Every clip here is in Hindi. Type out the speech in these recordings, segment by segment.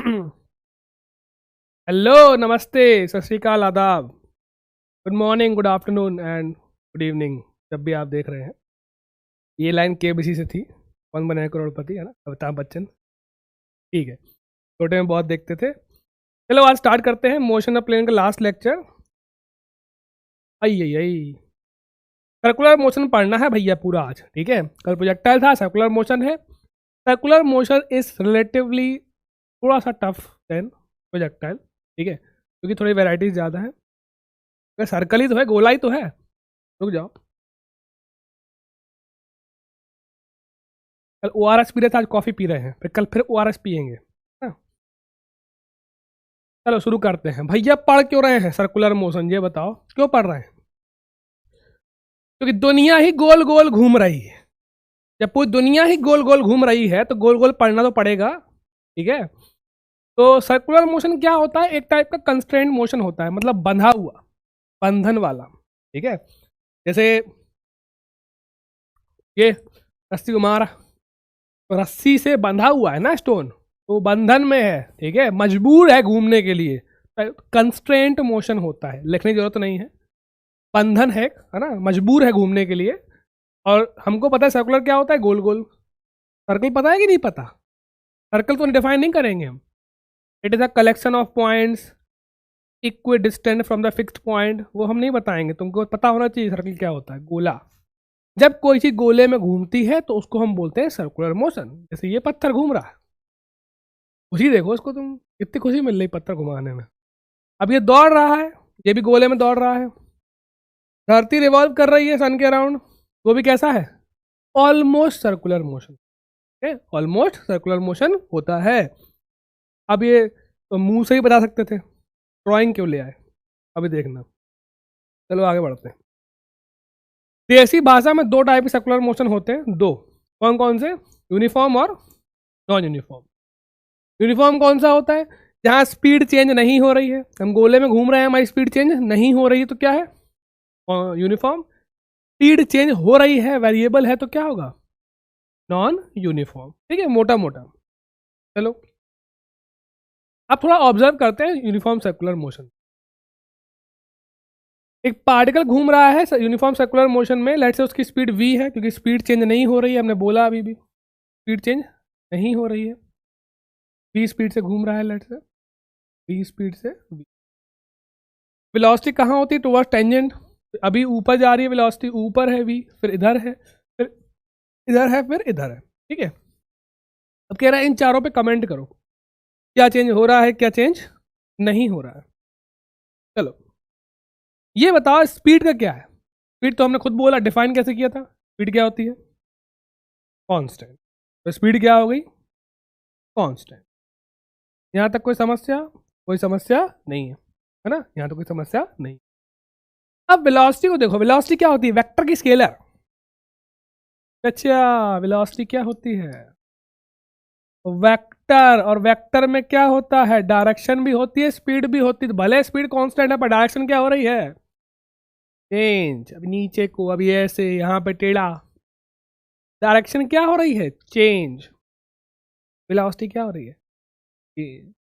हेलो, नमस्ते, सत श्री अकाल, आदाब, good morning, good afternoon and good evening, जब भी आप देख रहे हैं। ये लाइन केबीसी से थी। कौन बने करोड़पति, है ना, अमिताभ बच्चन। ठीक है, छोटे में बहुत देखते थे। चलो आज स्टार्ट करते हैं मोशन ऑफ प्लेन का लास्ट लेक्चर। आई आई आई सर्कुलर मोशन पढ़ना है भैया पूरा आज, ठीक है। कल प्रोजेक्टाइल था, सर्कुलर मोशन है। सर्कुलर मोशन इज रिलेटिवली थोड़ा सा टफ देन प्रोजेक्टाइल, ठीक है, क्योंकि थोड़ी वेराइटीज ज़्यादा है। सर्कल ही तो है, गोला ही तो है। रुक जाओ, कल ओ आर एस पी रहे थे, आज कॉफ़ी पी रहे हैं, फिर ओ आर एस पियेंगे। हाँ, चलो शुरू करते हैं। भैया पढ़ क्यों रहे हैं सर्कुलर मोशन, ये बताओ क्यों पढ़ रहे हैं? क्योंकि दुनिया ही गोल गोल घूम रही है। जब पूरी दुनिया ही गोल गोल घूम रही है तो गोल गोल पढ़ना तो पड़ेगा, ठीक है। तो सर्कुलर मोशन क्या होता है? एक टाइप का कंस्ट्रेंट मोशन होता है, मतलब बंधा हुआ, बंधन वाला, ठीक है। जैसे ये रस्सी को मारा, तो रस्सी से बंधा हुआ है ना स्टोन, तो बंधन में है, ठीक है, मजबूर है घूमने के लिए। कंस्ट्रेंट मोशन होता है, लिखने की जरूरत नहीं है। बंधन है ना, मजबूर है घूमने के लिए। और हमको पता है सर्कुलर क्या होता है, गोल गोल। सर्कल पता है कि नहीं पता? सर्कल तो डिफाइन नहीं करेंगे हम। It is a collection of points equi distant from the fixed point, वो हम नहीं बताएंगे, तुमको पता होना चाहिए सर्कल क्या होता है। गोला, जब कोई चीज गोले में घूमती है तो उसको हम बोलते हैं सर्कुलर मोशन। जैसे ये पत्थर घूम रहा है, खुशी देखो उसको, तुम कितनी खुशी मिल रही पत्थर घुमाने में। अब ये दौड़ रहा है, ये भी गोले में दौड़ रहा है। धरती रिवॉल्व कर रही है सन के अराउंड, वो भी कैसा है? ऑलमोस्ट सर्कुलर मोशन है, ऑलमोस्ट सर्कुलर मोशन होता है। अब ये तो मुंह से ही बता सकते थे, ड्राइंग क्यों ले आए? अभी देखना, चलो आगे बढ़ते हैं। देसी भाषा में दो टाइप के सर्कुलर मोशन होते हैं, दो। कौन कौन से? यूनिफॉर्म और नॉन यूनिफॉर्म। यूनिफॉर्म कौन सा होता है? जहाँ स्पीड चेंज नहीं हो रही है, हम गोले में घूम रहे हैं, हमारी स्पीड चेंज नहीं हो रही है, तो क्या है? यूनिफॉर्म। स्पीड चेंज हो रही है, वेरिएबल है, तो क्या होगा? नॉन यूनिफॉर्म, ठीक है, मोटा मोटा। चलो अब थोड़ा ऑब्जर्व करते हैं यूनिफॉर्म सर्कुलर मोशन। एक पार्टिकल घूम रहा है यूनिफॉर्म सर्कुलर मोशन में, लेट से उसकी स्पीड v है, क्योंकि स्पीड चेंज नहीं हो रही है, हमने बोला अभी भी स्पीड चेंज नहीं हो रही है। v स्पीड से घूम रहा है, लेट से v स्पीड से v। वेलोसिटी कहाँ होती है? Towards tangent. अभी ऊपर जा रही है वेलोसिटी, ऊपर है v, फिर इधर है, फिर इधर है, फिर इधर है, ठीक है। अब कह रहा है इन चारों पे कमेंट करो, क्या चेंज हो रहा है, क्या चेंज नहीं हो रहा है। चलो ये बताओ स्पीड का क्या है? स्पीड तो हमने खुद बोला, डिफाइन कैसे किया था? स्पीड क्या होती है? कांस्टेंट। तो स्पीड क्या हो गई? कांस्टेंट। यहाँ तक कोई समस्या? कोई समस्या नहीं है ना, यहाँ तो कोई समस्या नहीं। अब वेलोसिटी को देखो, वेलोसिटी क्या होती है? वेक्टर की स्केलर। अच्छा, वेलोसिटी क्या होती है? वेक्टर। और वेक्टर में क्या होता है? डायरेक्शन भी होती है, स्पीड भी होती है। भले स्पीड कांस्टेंट है, पर डायरेक्शन क्या हो रही है? चेंज। अब नीचे को, अभी ऐसे यहाँ पे टेढ़ा, डायरेक्शन क्या हो रही है? चेंज। वेलोसिटी क्या हो रही है? चेंज।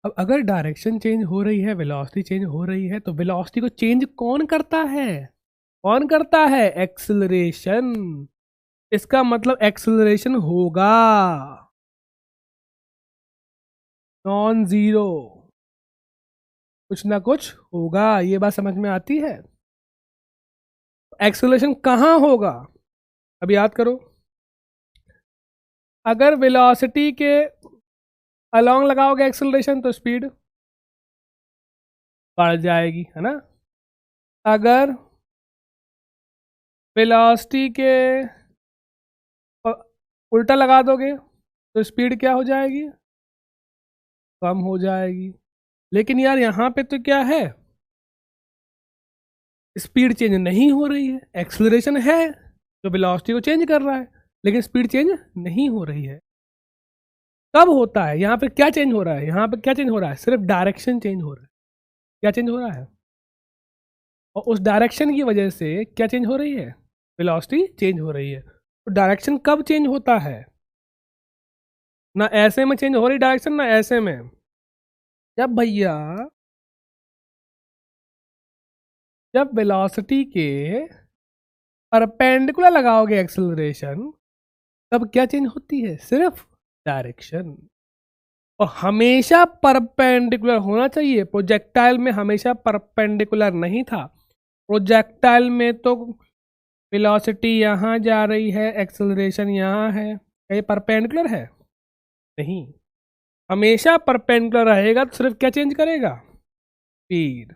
अब अगर डायरेक्शन चेंज हो रही है, वेलोसिटी चेंज हो रही है, तो वेलोसिटी को चेंज कौन करता है? कौन करता है? एक्सेलरेशन। इसका मतलब एक्सेलरेशन होगा नॉन जीरो, कुछ ना कुछ होगा। ये बात समझ में आती है? एक्सेलरेशन कहाँ होगा? अब याद करो, अगर वेलोसिटी के अलोंग लगाओगे एक्सेलरेशन तो स्पीड बढ़ जाएगी, है ना। अगर वेलोसिटी के उल्टा लगा दोगे तो स्पीड क्या हो जाएगी? कम हो जाएगी। लेकिन यार यहाँ पे तो क्या है, स्पीड चेंज नहीं हो रही है, एक्सेलरेशन है जो वेलोसिटी को चेंज कर रहा है, लेकिन स्पीड चेंज नहीं हो रही है। कब होता है? यहाँ पे क्या चेंज हो रहा है? यहाँ पे क्या चेंज हो रहा है? सिर्फ डायरेक्शन चेंज हो रहा है। क्या चेंज हो रहा है? और उस डायरेक्शन की वजह से क्या चेंज हो रही है? वेलोसिटी चेंज हो रही है। तो डायरेक्शन कब चेंज होता है? ना ऐसे में चेंज हो रही डायरेक्शन ना ऐसे में। जब भैया जब वेलोसिटी के परपेंडिकुलर लगाओगे एक्सेलरेशन, तब क्या चेंज होती है? सिर्फ डायरेक्शन। और हमेशा परपेंडिकुलर होना चाहिए। प्रोजेक्टाइल में हमेशा परपेंडिकुलर नहीं था। प्रोजेक्टाइल में तो वेलोसिटी यहाँ जा रही है, एक्सेलरेशन यहाँ है, क्या ये परपेंडिकुलर है? नहीं। हमेशा परपेंडिकुलर रहेगा तो सिर्फ क्या चेंज करेगा? स्पीड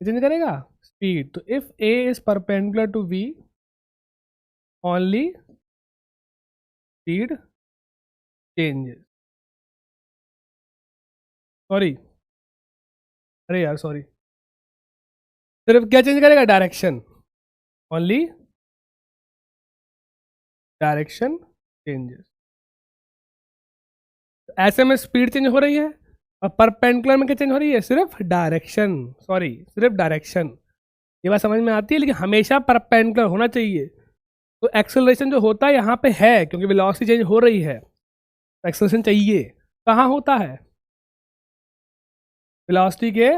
चेंज करेगा, स्पीड। तो if A is perpendicular to V, only speed changes. Sorry, अरे यार सॉरी, सिर्फ क्या चेंज करेगा? Direction, only direction changes. ऐसे में स्पीड चेंज हो रही है और परपेंडिकुलर में क्या चेंज हो रही है? सिर्फ डायरेक्शन। सॉरी, सिर्फ डायरेक्शन। ये बात समझ में आती है, लेकिन हमेशा परपेंडिकुलर होना चाहिए। तो एक्सेलरेशन जो होता है यहाँ पे है, क्योंकि वेलोसिटी चेंज हो रही है, तो एक्सेलरेशन चाहिए। कहाँ होता है? वेलोसिटी के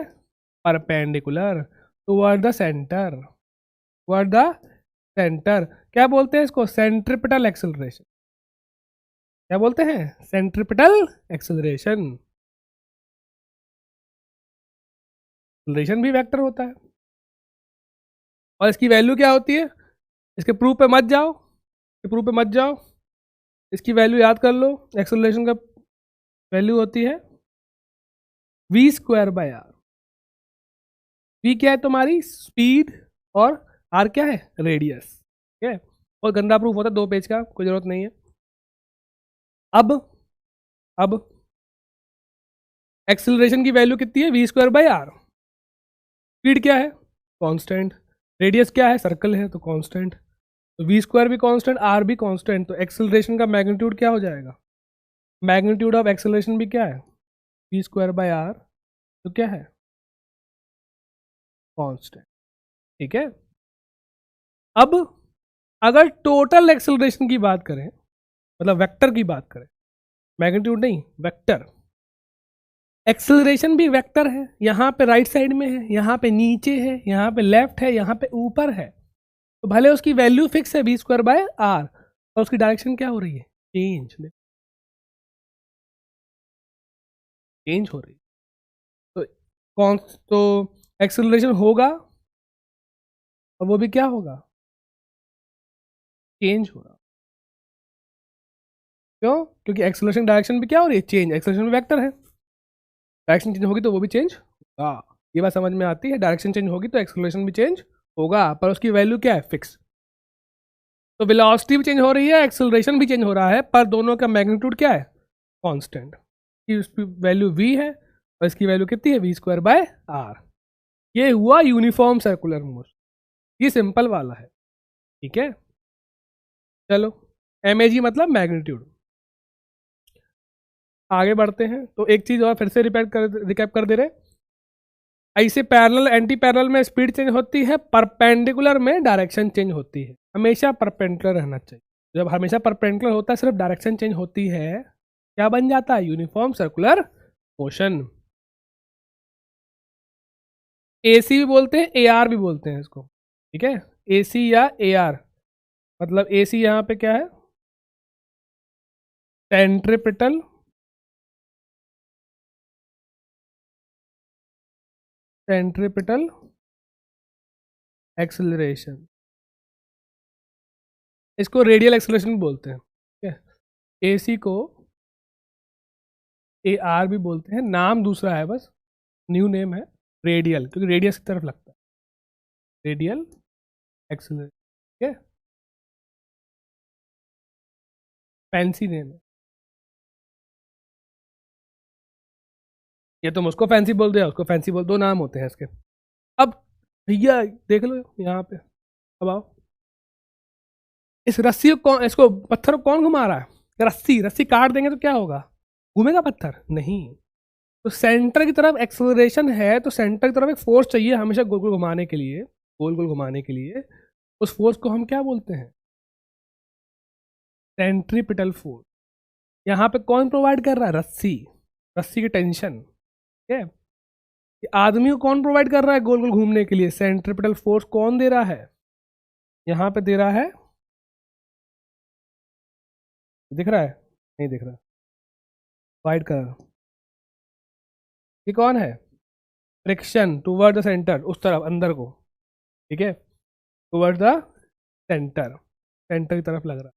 perpendicular, toward the centre, toward the centre. क्या बोलते हैं इसको? Centripetal acceleration. क्या बोलते हैं? Centripetal acceleration. एक्सेलरेशन भी वेक्टर होता है। और इसकी वैल्यू क्या होती है? इसके प्रूफ पे मत जाओ, प्रूफ पे मत जाओ, इसकी वैल्यू याद कर लो। एक्सेलरेशन का वैल्यू होती है V square by R. V क्या है तुम्हारी? स्पीड, और आर क्या है? रेडियस। ठीक है, और गंदा प्रूफ होता है 2 पेज का, कोई जरूरत नहीं है। अब एक्सेलरेशन की वैल्यू कितनी है? V square by R. Speed क्या है? कांस्टेंट। रेडियस क्या है? सर्कल है तो कांस्टेंट। तो वी स्क्वायर भी कांस्टेंट, आर भी कांस्टेंट, तो एक्सेलरेशन का मैग्नीट्यूड क्या हो जाएगा? मैग्नीट्यूड ऑफ एक्सेलरेशन भी क्या है? वी स्क्वायर बाय आर, तो क्या है? कांस्टेंट। ठीक है। अब अगर टोटल एक्सेलरेशन की बात करें, मतलब वेक्टर की बात करें, मैग्नीट्यूड नहीं, वेक्टर। एक्सेलरेशन भी वेक्टर है। यहाँ पे राइट साइड में है, यहाँ पे नीचे है, यहाँ पे लेफ्ट है, यहाँ पे ऊपर है। तो भले उसकी वैल्यू फिक्स है वी स्क्वायर बाय आर, और उसकी डायरेक्शन क्या हो रही है? चेंज, चेंज हो रही है। तो कौन तो एक्सेलरेशन होगा, और वो भी क्या होगा? चेंज हो रहा। क्यों? क्योंकि एक्सेलरेशन डायरेक्शन भी क्या हो रही है? चेंज। एक्सेलरेशन वेक्टर है, डायरेक्शन चेंज होगी तो वो भी चेंज होगा। ये बात समझ में आती है? डायरेक्शन चेंज होगी तो एक्सेलरेशन भी चेंज होगा, पर उसकी वैल्यू क्या है? फिक्स। तो वेलोसिटी भी चेंज हो रही है, एक्सेलरेशन भी चेंज हो रहा है, पर दोनों का मैग्नीट्यूड क्या है? कांस्टेंट। इसकी वैल्यू v है और इसकी वैल्यू कितनी है? V square by are. ये हुआ यूनिफॉर्म सर्कुलर मोशन। ये सिंपल वाला है। ठीक है, चलो, एम मतलब मैग्नीट्यूड। आगे बढ़ते हैं। तो एक चीज और फिर से रिकैप कर दे रहे। ऐसे पैरेलल एंटी पैरेलल में स्पीड चेंज होती है, परपेंडिकुलर में डायरेक्शन चेंज होती है। हमेशा परपेंडिकुलर रहना चाहिए। जब हमेशा परपेंडिकुलर होता है, सिर्फ डायरेक्शन चेंज होती है, क्या बन जाता है? Uniform circular motion. एसी भी बोलते हैं, ए आर भी बोलते हैं इसको। ठीक है, एसी या ए आर। मतलब एसी यहाँ पे क्या है? Centripetal centripetal acceleration. इसको रेडियल एक्सेलरेशन भी बोलते हैं। ठीक है, एसी को ए आर भी बोलते हैं, नाम दूसरा है बस, न्यू नेम है रेडियल, क्योंकि रेडियस की तरफ लगता है। Radial acceleration. ठीक है, फैंसी नेम है। ये तुम उसको फैंसी बोल दो या उसको फैंसी बोल दो, नाम होते हैं इसके। अब भैया देख लो यहाँ पे, अब आओ। इस रस्सी को कौन, इसको पत्थर को कौन घुमा रहा है? रस्सी। रस्सी काट देंगे तो क्या होगा? घूमेगा पत्थर? नहीं। तो सेंटर की तरफ एक्सेलरेशन है, तो सेंटर की तरफ एक फोर्स चाहिए हमेशा गोल गोल घुमाने के लिए, गोल गोल घुमाने के लिए। उस फोर्स को हम क्या बोलते हैं? Centripetal force. यहाँ पे कौन प्रोवाइड कर रहा है? रस्सी, रस्सी की टेंशन। ठीक है, आदमी को कौन प्रोवाइड कर रहा है गोल गोल घूमने के लिए? सेंट्रिपिटल फोर्स कौन दे रहा है? यहाँ पे दे रहा है, दिख रहा है? नहीं दिख रहा, वाइट कलर। ये कौन है? फ्रिक्शन टूवर्ड द सेंटर, उस तरफ अंदर को। ठीक है, टूवर्ड द सेंटर, सेंटर की तरफ लग रहा है।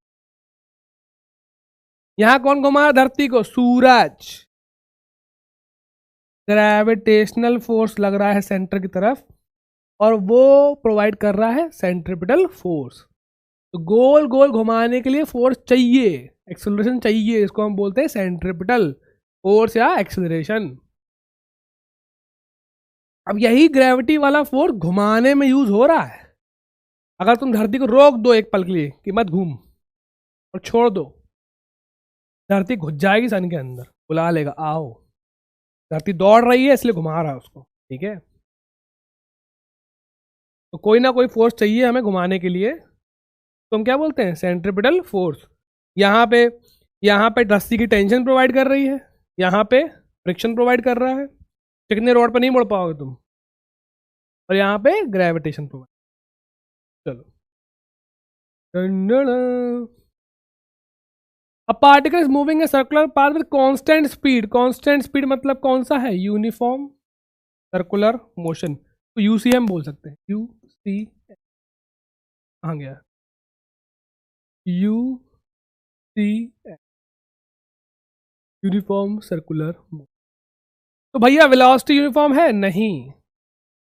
यहां कौन घुमा रहा धरती को? सूरज। ग्रेविटेशनल फोर्स लग रहा है सेंटर की तरफ, और वो प्रोवाइड कर रहा है सेंट्रिपिटल फोर्स। तो गोल गोल घुमाने के लिए फोर्स चाहिए, एक्सेलरेशन चाहिए, इसको हम बोलते हैं सेंट्रिपिटल फोर्स या एक्सेलरेशन। अब यही ग्रेविटी वाला फोर्स घुमाने में यूज हो रहा है। अगर तुम धरती को रोक दो एक पल के लिए कि मत घूम, और छोड़ दो, धरती घुस जाएगी सन के अंदर, बुला लेगा आओ। धरती दौड़ रही है इसलिए घुमा रहा है उसको। ठीक है, तो कोई ना कोई फोर्स चाहिए हमें घुमाने के लिए, तो हम क्या बोलते हैं? Centripetal force. यहाँ पे रस्सी की टेंशन प्रोवाइड कर रही है, यहाँ पे फ्रिक्शन प्रोवाइड कर रहा है, चिकने रोड पे नहीं मुड़ पाओगे तुम, और यहाँ पे ग्रेविटेशन प्रोवाइड। चलो, a particle is moving a circular path with constant speed. Constant speed मतलब कौन सा है? यूनिफॉर्म सर्कुलर मोशन, तो यूसीएम बोल सकते हैं। यूसी कहाँ गया? UC, uniform circular motion. तो भैया वेलोसिटी यूनिफॉर्म है? नहीं।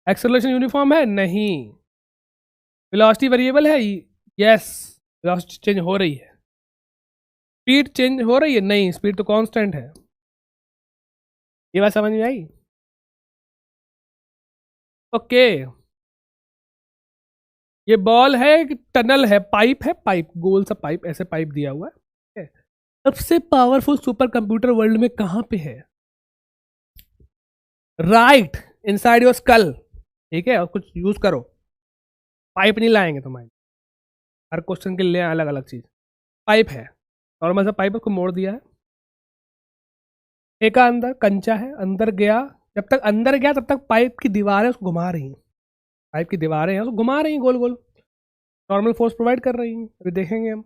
एक्सेलरेशन यूनिफॉर्म है? नहीं। वेलोसिटी वेरिएबल है? यस। वेलोसिटी चेंज हो रही है। स्पीड चेंज हो रही है? नहीं, स्पीड तो कांस्टेंट है। ये बात समझ में आई? ओके, ये बॉल है, टनल है, पाइप है, पाइप, गोल सा पाइप, ऐसे पाइप दिया हुआ है। सबसे पावरफुल सुपर कंप्यूटर वर्ल्ड में कहां पे है? Right, inside your skull. ठीक है, और कुछ यूज करो, पाइप नहीं लाएंगे तुम्हारे, हर क्वेश्चन के लिए अलग अलग चीज। पाइप है, नॉर्मल सा पाइप, उसको मोड़ दिया है, एक अंदर कंचा है, अंदर गया, जब तक अंदर गया तब तक पाइप की दीवारें उसको घुमा रही हैं, पाइप की दीवारें हैं उसको घुमा रही हैं गोल गोल, नॉर्मल फोर्स प्रोवाइड कर रही हैं। अभी देखेंगे हम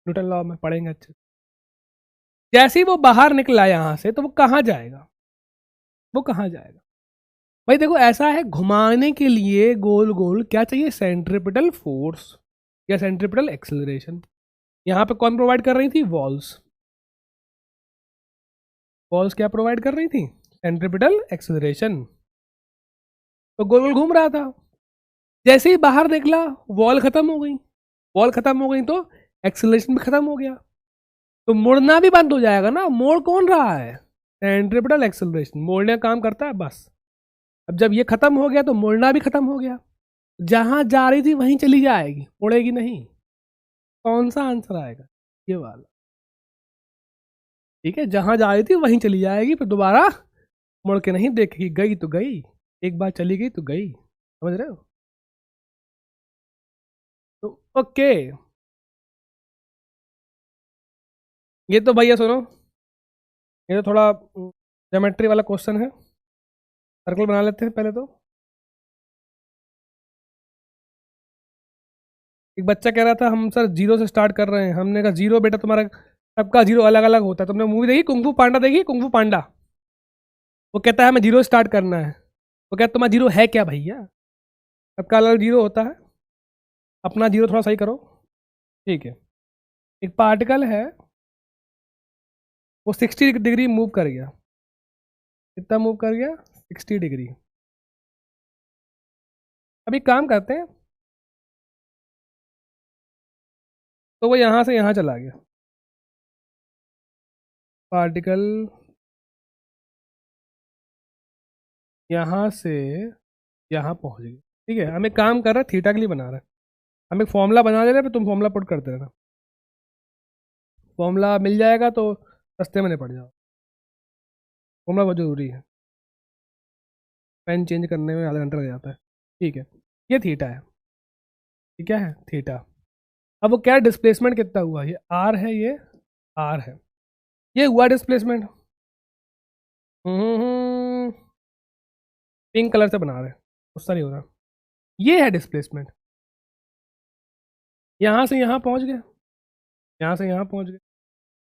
न्यूटन लॉ में, पढ़ेंगे अच्छे। जैसे ही वो बाहर निकला यहाँ से, तो वो कहाँ जाएगा? वो कहाँ जाएगा भाई? देखो ऐसा है, घुमाने के लिए गोल गोल क्या चाहिए? सेंट्रिपिटल फोर्स या सेंट्रिपिटल एक्सेलरेशन। यहाँ पे कौन प्रोवाइड कर रही थी? वॉल्स। वॉल्स क्या प्रोवाइड कर रही थी? Centripetal acceleration. तो गोल गोल घूम रहा था, जैसे ही बाहर निकला वॉल खत्म हो गई, वॉल खत्म हो गई तो एक्सेलरेशन भी खत्म हो गया, तो मुड़ना भी बंद हो जाएगा ना। मोड़ कौन रहा है? सेंट्रिपिटल एक्सेलरेशन मोड़ने का काम करता है बस। अब जब ये खत्म हो गया तो मुड़ना भी खत्म हो गया, जहां जा रही थी वहीं चली जाएगी, मुड़ेगी नहीं। कौन सा आंसर आएगा? ये वाला। ठीक है, जहां जा रही थी वहीं चली जाएगी, फिर दोबारा मुड़ के नहीं देखेगी, गई तो गई, एक बार चली गई तो गई। समझ रहे हो? तो ओके, ये तो भैया सुनो, ये तो थोड़ा ज्योमेट्री वाला क्वेश्चन है, सर्कल बना लेते हैं पहले तो। एक बच्चा कह रहा था हम सर जीरो से स्टार्ट कर रहे हैं, हमने कहा जीरो बेटा तुम्हारा सबका जीरो अलग अलग होता है। तुमने मूवी देखी कुंफू पांडा? देखी कुंफू पांडा? वो कहता है हमें जीरो स्टार्ट करना है, वो कहता तुम्हारा जीरो है क्या भैया? सबका अलग जीरो होता है, अपना जीरो थोड़ा सही करो। ठीक है, एक पार्टिकल है, वो 60 डिग्री मूव कर गया। कितना मूव कर गया? 60 डिग्री। अभी काम करते हैं, तो वो यहाँ से यहाँ चला गया पार्टिकल, यहाँ से यहाँ पहुँच गया। ठीक है, हम एक काम कर रहे हैं, थीटा के लिए बना रहे हैं, हम एक फॉर्मूला बना दे रहे हैं, फिर तुम फॉर्मूला पुट करते रहना, फॉर्मूला मिल जाएगा तो सस्ते में नहीं पड़ जाओ। फॉर्मूला बहुत ज़रूरी है, पेन चेंज करने में आधा घंटा लग जाता है। ठीक है, ये थीटा है, ये क्या है? थीटा। अब वो क्या डिस्प्लेसमेंट कितना हुआ? ये आर है, ये आर है। ये हुआ डिस्प्लेसमेंट। पिंक कलर से बना रहे हैं, उससे नहीं हो रहा। ये है डिस्प्लेसमेंट। यहाँ से यहाँ पहुँच गए, यहाँ से यहाँ पहुँच गए।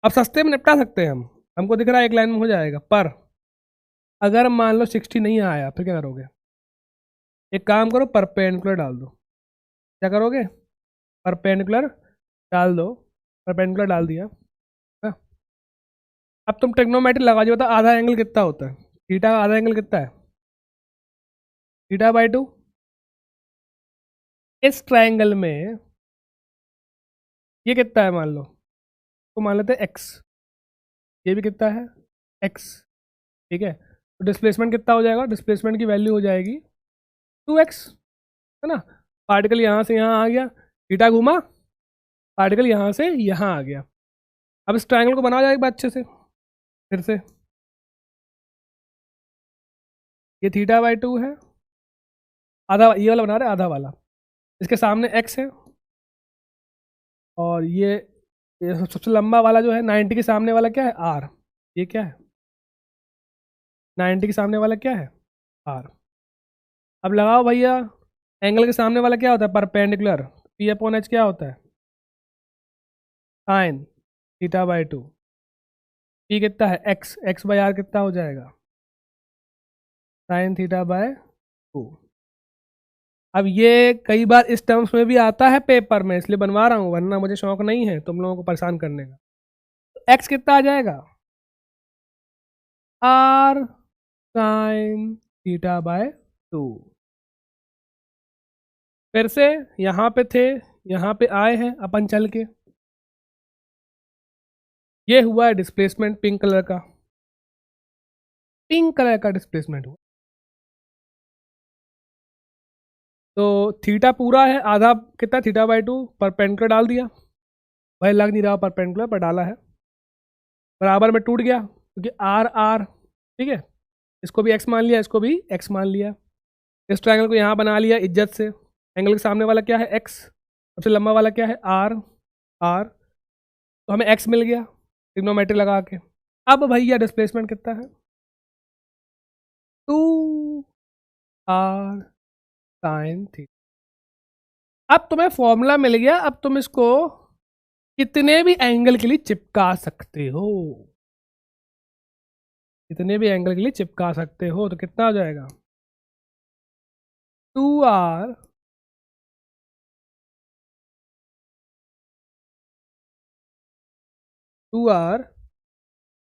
अब सस्ते में निपटा सकते हैं हम, हमको दिख रहा है एक लाइन में हो जाएगा, पर अगर मान लो 60 नहीं आया फिर क्या करोगे? एक काम करो, परपेंडिकुलर डाल दो। क्या करोगे? परपेंडिकुलर डाल दो। परपेंडिकुलर डाल दिया हाँ। अब तुम ट्रिग्नोमेट्री लगा जो, बता आधा एंगल कितना होता है? थीटा का आधा एंगल कितना है? Theta by 2। इस ट्रायंगल में ये कितना है मान लो, तो मान लेते हैं एक्स। ये भी कितना है? एक्स। ठीक है, तो डिस्प्लेसमेंट कितना हो जाएगा? डिस्प्लेसमेंट की वैल्यू हो जाएगी 2x, है ना। पार्टिकल यहाँ से यहाँ आ गया, थीटा घूमा, पार्टिकल यहाँ से यहाँ आ गया। अब इस ट्रायंगल को बनाया जाएगा अच्छे से फिर से। ये थीटा बाई 2 है, आधा ये वाला बना रहे आधा वाला, इसके सामने x है, और ये सबसे लंबा वाला जो है 90 के सामने वाला क्या है? r। ये क्या है? 90 के सामने वाला क्या है? r। अब लगाओ भैया, एंगल के सामने वाला क्या होता है? परपेंडिकुलर। पी अपॉन एच क्या होता है? Sine theta by 2। पी कितना है? एक्स। एक्स बाई आर कितना हो जाएगा? Sign theta by 2। अब ये कई बार इस टर्म्स में भी आता है पेपर में, इसलिए बनवा रहा हूँ, वरना मुझे शौक नहीं है तुम लोगों को परेशान करने का। तो एक्स कितना आ जाएगा? R sine theta by 2। फिर से यहाँ पे थे, यहाँ पे आए हैं अपन चल के। ये हुआ है डिस्प्लेसमेंट पिंक कलर का, पिंक कलर का डिस्प्लेसमेंट हुआ। तो थीटा पूरा है, आधा कितना? Theta by 2। परपेंडिकुलर डाल दिया, भाई लग नहीं रहा परपेंडिकुलर पर डाला है, बराबर में टूट गया क्योंकि आर आर। ठीक है, इसको भी एक्स मान लिया, इसको भी एक्स मान लिया। इस ट्रायंगल को यहाँ बना लिया इज्जत से। एंगल के सामने वाला क्या है? एक्स। सबसे लंबा वाला क्या है? आर। आर, तो हमें एक्स मिल गया ट्रिग्नोमेट्री लगा के। अब भैया डिस्प्लेसमेंट कितना है? 2r sine theta. अब तुम्हें फॉर्मूला मिल गया, अब तुम इसको कितने भी एंगल के लिए चिपका सकते हो, कितने भी एंगल के लिए चिपका सकते हो। तो कितना हो जाएगा? 2r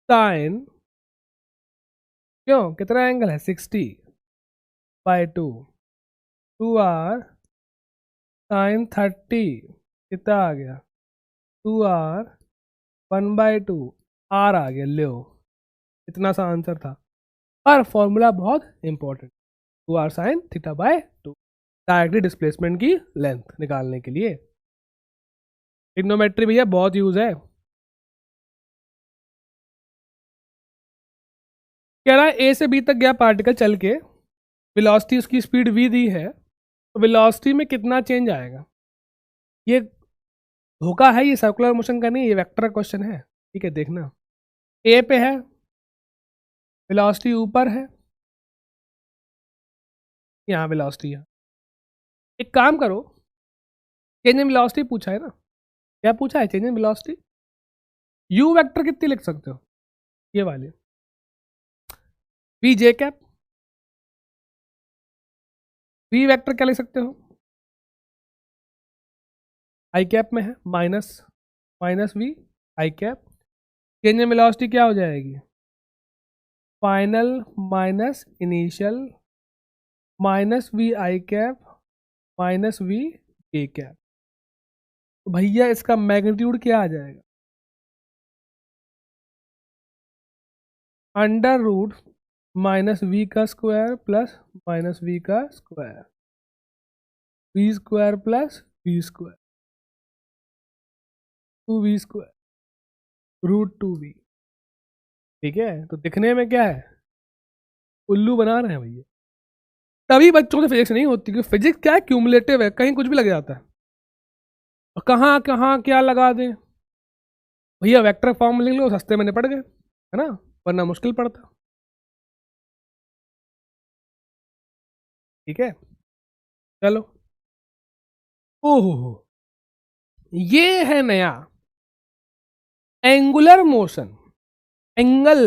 साइन, क्यों कितना एंगल है? 60 बाई 2। 2r साइन 30 कितना आ गया? 2r 1/2 r आ गया। लो, इतना सा आंसर था, पर फॉर्मूला बहुत important. 2r sign theta by 2, directly displacement की लेंथ निकालने के लिए। ट्रिग्नोमेट्री भैया बहुत यूज है। कह रहा है ए से बी तक गया पार्टिकल चल के, वेलोसिटी उसकी स्पीड v दी है, तो वेलोसिटी में कितना चेंज आएगा? ये धोखा है, ये सर्कुलर मोशन का नहीं, ये वेक्टर क्वेश्चन है। ठीक है, देखना। ए पे है, वेलोसिटी ऊपर है, यहाँ वेलोसिटी है। एक काम करो, चेंज इन वेलोसिटी पूछा है ना, क्या पूछा है? Change in velocity. U vector कितनी लिख सकते हो? ये वाली V J cap. V vector क्या लिख सकते हो? आई कैप में है, minus minus V I cap. Change in velocity क्या हो जाएगी? Final minus initial minus V I cap minus V A cap. तो भैया इसका मैग्नीट्यूड क्या आ जाएगा? अंडर रूट माइनस वी का स्क्वायर प्लस माइनस वी का square, V square plus V square, 2v square root 2v। ठीक है, तो दिखने में क्या है? उल्लू बना रहे हैं भैया। तभी बच्चों से फिजिक्स नहीं होती, क्योंकि फिजिक्स क्या है? क्यूमुलेटिव है, कहीं कुछ भी लग जाता है, और कहाँ कहाँ क्या लगा दें। भैया वेक्टर फॉर्म लिख लो, सस्ते में निपट गए, है ना, वरना मुश्किल पड़ता। ठीक है, चलो। ओहो, ये है नया एंगुलर मोशन, एंगल।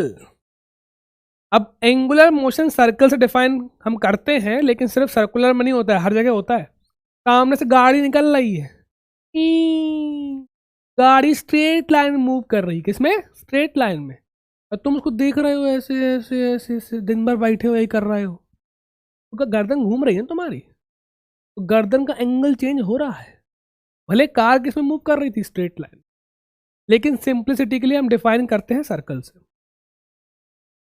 अब एंगुलर मोशन सर्कल से डिफाइन हम करते हैं, लेकिन सिर्फ सर्कुलर में नहीं होता है, हर जगह होता है। सामने से गाड़ी निकल रही है, गाड़ी स्ट्रेट लाइन मूव कर रही, किसमें, स्ट्रेट लाइन में, और तुम उसको देख रहे हो ऐसे ऐसे ऐसे ऐसे, दिन भर बैठे हो यही कर रहे हो, तो गर्दन घूम रही है ना तुम्हारी, तो गर्दन का एंगल चेंज हो रहा है। भले कार किसमें मूव कर रही थी, स्ट्रेट लाइन, लेकिन सिंप्लिसिटी के लिए हम डिफाइन करते हैं सर्कल से।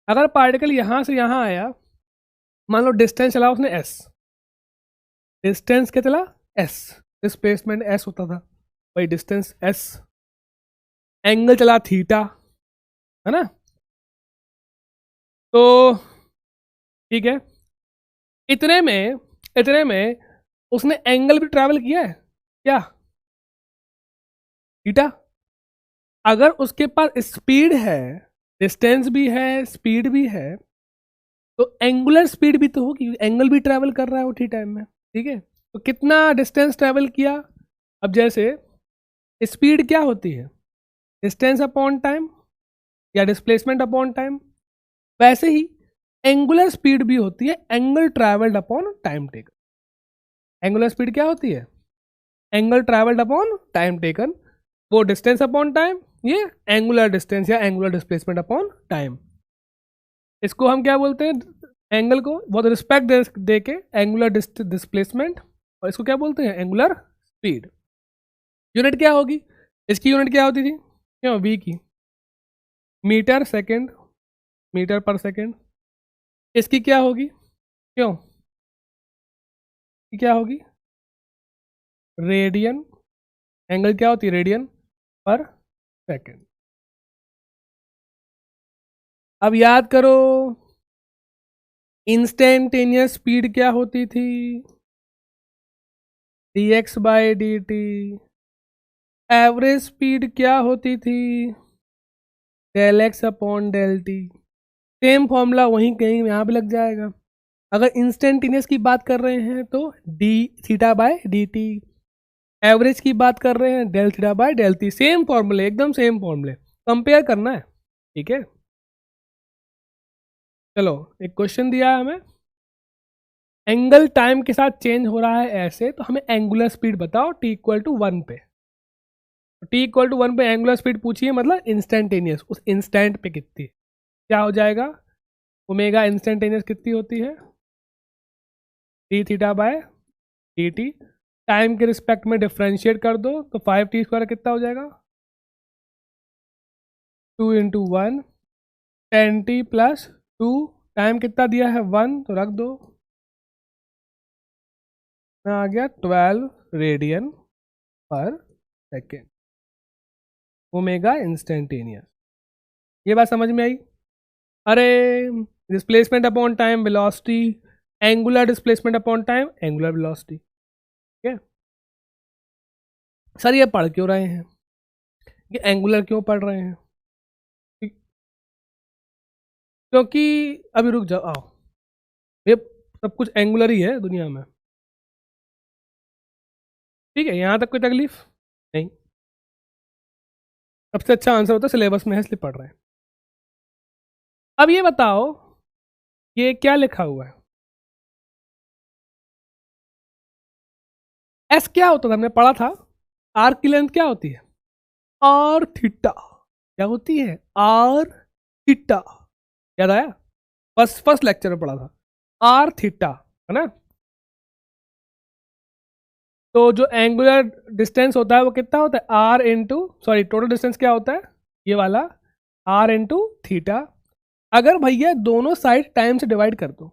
अगर पार्टिकल यहां से यहां आया, मान लो डिस्टेंस चला उसने एस, डिस्टेंस क्या चला एस, डिस्प्लेसमेंट एस होता था, भाई डिस्टेंस एस, एंगल चला थीटा, है ना, तो ठीक है, इतने में उसने एंगल भी ट्रैवल किया है क्या, थीटा। अगर उसके पास स्पीड है, डिस्टेंस भी है, स्पीड भी है, तो एंगुलर स्पीड भी तो होगी, एंगल भी ट्रैवल कर रहा है उसी टाइम में। ठीक है, तो कितना डिस्टेंस ट्रैवल किया। अब जैसे स्पीड क्या होती है, डिस्टेंस अपॉन टाइम या डिस्प्लेसमेंट अपॉन टाइम, वैसे ही एंगुलर स्पीड भी होती है angle travelled upon time taken. Angular speed क्या होती है, angle travelled upon time taken, वो डिस्टेंस अपॉन टाइम, ये एंगुलर डिस्टेंस या एंगुलर डिस्प्लेसमेंट अपॉन टाइम। इसको हम क्या बोलते हैं, एंगल को बहुत रिस्पेक्ट दे के एंगुलर डिस्प्लेसमेंट, और इसको क्या बोलते हैं, एंगुलर स्पीड। यूनिट क्या होगी, इसकी यूनिट क्या होती थी, क्यों, वी की, मीटर सेकेंड, मीटर पर सेकेंड। इसकी क्या होगी, क्यों, क्या होगी, रेडियन, एंगल क्या होती है, रेडियन पर सेकेंड। अब याद करो, इंस्टेंटेनियस स्पीड क्या होती थी, dx by D T. Average speed क्या होती थी, del X upon del T. Same formula वहीं कहीं यहाँ पे लग जाएगा। अगर इंस्टेंटेनियस की बात कर रहे हैं तो D theta by D T, average की बात कर रहे हैं del theta by del T, same फॉर्मूले, एकदम सेम फॉर्मूले, कंपेयर करना है। ठीक है, चलो एक क्वेश्चन दिया है हमें, एंगल टाइम के साथ चेंज हो रहा है ऐसे, तो हमें एंगुलर स्पीड बताओ टी इक्वल टू 1 पे। टी इक्वल टू 1 पे एंगुलर स्पीड पूछिए, मतलब इंस्टेंटेनियस, उस इंस्टेंट पे कितनी, क्या हो जाएगा, ओमेगा इंस्टेंटेनियस कितनी होती है, T theta by D T, time के रिस्पेक्ट में डिफ्रेंशिएट कर दो तो 5t² कितना हो जाएगा, 2 इंटू 1, 10t प्लस 2, टाइम कितना दिया है 1, तो रख दो, आ गया 12 radian per second, omega instantaneous. ये बात समझ में आई। अरे displacement upon time velocity, angular displacement upon time angular velocity. ठीक है सर, ये पढ़ क्यों रहे हैं, ये एंगुलर क्यों पढ़ रहे हैं, क्योंकि अभी रुक जाओ, आओ, ये सब कुछ एंगुलर ही है दुनिया में। ठीक है, यहाँ तक कोई तकलीफ नहीं, सबसे अच्छा आंसर होता है सिलेबस में है इसलिए पढ़ रहे हैं। अब ये बताओ, ये क्या लिखा हुआ है, एस क्या होता था, हमने पढ़ा था, आर की लेंथ क्या होती है, आर थीटा, क्या होती है, आर थीटा, याद आया, फर्स्ट फर्स्ट लेक्चर में पढ़ा था, आर थीटा, है ना। तो जो एंगुलर डिस्टेंस होता है वो कितना होता है, R into, sorry total distance क्या होता है, ये वाला आर इंटू थीटा। अगर भैया दोनों साइड टाइम से डिवाइड कर दो,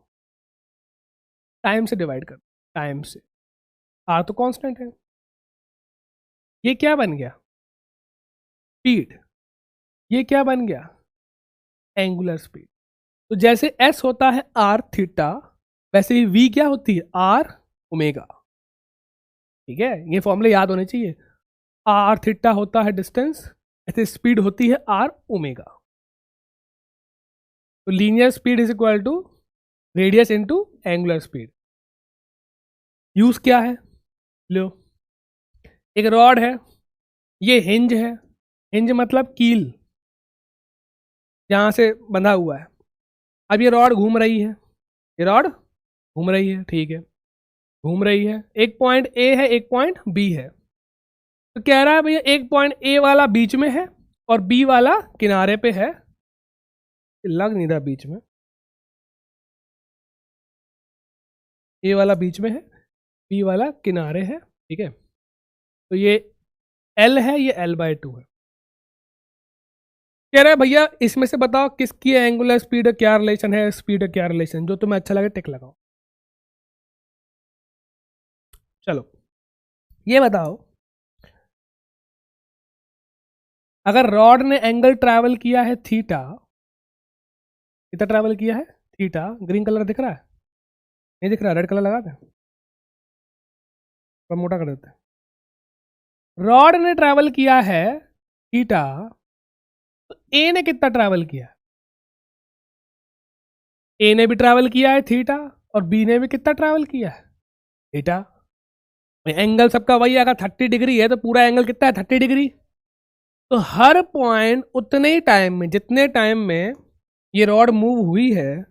टाइम से डिवाइड कर दो, टाइम से, आर तो कांस्टेंट है, ये क्या बन गया, स्पीड, ये क्या बन गया, एंगुलर स्पीड। तो जैसे एस होता है आर थीटा, वैसे ही वी क्या होती है, आर ओमेगा। ठीक है, ये फॉर्मूले याद होने चाहिए, आर थीटा होता है डिस्टेंस, ऐसे स्पीड होती है आर ओमेगा। तो linear speed is equal to radius into angular speed. Use क्या है, लो एक रॉड है, ये हिंज है, हिंज मतलब कील जहां से बंधा हुआ है। अब ये रॉड घूम रही है, ये रॉड घूम रही है, ठीक है, घूम रही है, एक पॉइंट ए है, एक पॉइंट बी है। तो कह रहा है भैया एक पॉइंट ए वाला बीच में है और बी वाला किनारे पे है, लग नहीं रहा बीच में, ए वाला बीच में है, बी वाला किनारे है, ठीक है। तो ये एल है, ये L/2 है। कह रहा है भैया इसमें से बताओ किसकी एंगुलर स्पीड क्या रिलेशन है, स्पीड क्या रिलेशन, जो तुम्हें अच्छा लगे टिक लगाओ। चलो ये बताओ, अगर रॉड ने एंगल ट्रैवल किया है थीटा, कितना ट्रैवल किया है थीटा, ग्रीन कलर दिख रहा है, नहीं दिख रहा, रेड कलर लगा दें, थोड़ा मोटा कर देते हैं। रॉड ने ट्रैवल किया है थीटा, तो ए ने कितना ट्रैवल किया, ए ने भी ट्रैवल किया है थीटा और बी ने भी कितना ट्रैवल किया है थीटा। एंगल सबका वही, अगर 30 डिग्री है तो पूरा एंगल कितना है 30 डिग्री। तो हर पॉइंट उतने ही टाइम में, जितने टाइम में ये रॉड मूव हुई है,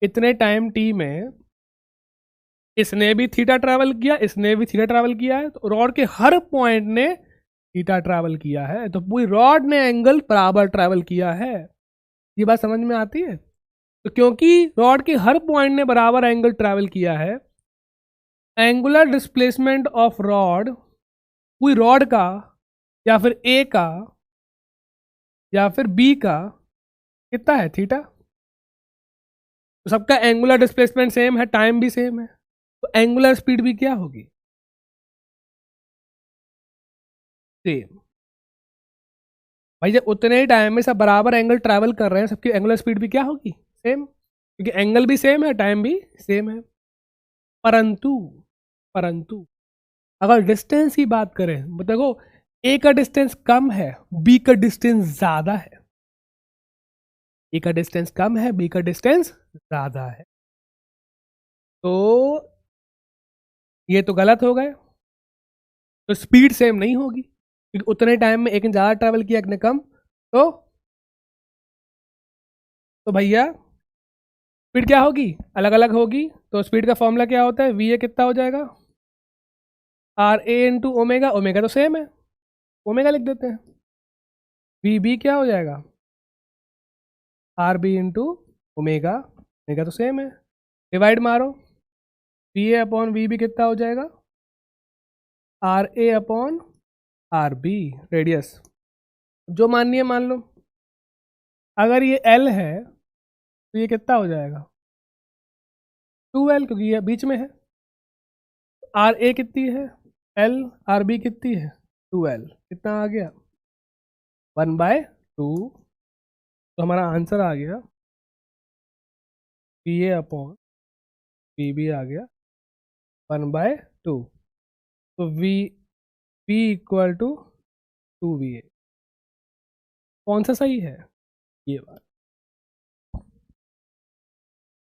इतने टाइम टी में इसने भी थीटा ट्रैवल किया, इसने भी थीटा ट्रैवल किया है, तो रॉड के हर पॉइंट ने थीटा ट्रैवल किया है, तो पूरी रॉड ने एंगल बराबर ट्रैवल किया है। ये बात समझ में आती है। तो क्योंकि रॉड के हर पॉइंट ने बराबर एंगल ट्रैवल किया है, एंगुलर डिस्प्लेसमेंट ऑफ रॉड, पूरी रॉड का या फिर ए का या फिर बी का कितना है थीटा। तो सबका एंगुलर डिस्प्लेसमेंट सेम है, टाइम भी सेम है, तो एंगुलर स्पीड भी क्या होगी सेम। भाई जब उतने ही टाइम में सब बराबर एंगल ट्रैवल कर रहे हैं, सबकी एंगुलर स्पीड भी क्या होगी सेम, क्योंकि एंगल भी सेम है, टाइम भी सेम है। परंतु परंतु अगर डिस्टेंस की बात करें, देखो ए का डिस्टेंस कम है, बी का डिस्टेंस ज्यादा है, ए का डिस्टेंस कम है, बी का डिस्टेंस ज्यादा है, तो ये तो गलत हो गए। तो स्पीड सेम नहीं होगी, क्योंकि उतने टाइम में एक ने ज़्यादा ट्रैवल किया, एक ने कम। तो भैया स्पीड क्या होगी, अलग अलग होगी। तो स्पीड का फॉर्मूला क्या होता है, वी ए कितना हो जाएगा R A into omega, omega तो सेम है, ओमेगा लिख देते हैं। वी बी क्या हो जाएगा R B into omega, omega तो सेम है, डिवाइड मारो, V A upon V B कितना हो जाएगा R A upon R B, radius जो माननी है मान लो। अगर ये एल है तो ये कितना हो जाएगा 2L, क्योंकि ये बीच में है। आर ए कितनी है L, आर बी कितनी है 2L, कितना आ गया 1/2। तो हमारा आंसर आ गया P A upon P B आ गया 1/2। तो वी इक्वल टू 2VA। कौन सा सही है ये बात।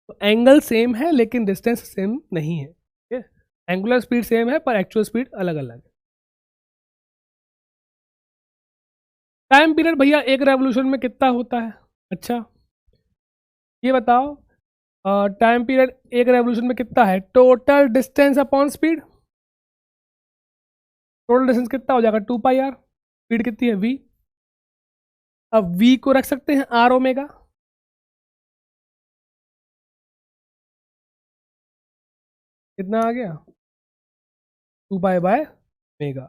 तो एंगल सेम है लेकिन डिस्टेंस सेम नहीं है, ठीक है। एंगुलर स्पीड सेम है पर एक्चुअल स्पीड अलग अलग है। टाइम पीरियड भैया एक रेवोल्यूशन में कितना होता है, अच्छा ये बताओ, टाइम पीरियड एक रेवोल्यूशन में कितना है, total distance upon speed, total distance कितना हो जाएगा 2πr, स्पीड कितनी है v। अब v को रख सकते हैं r ओमेगा, कितना आ गया 2π/ओमेगा।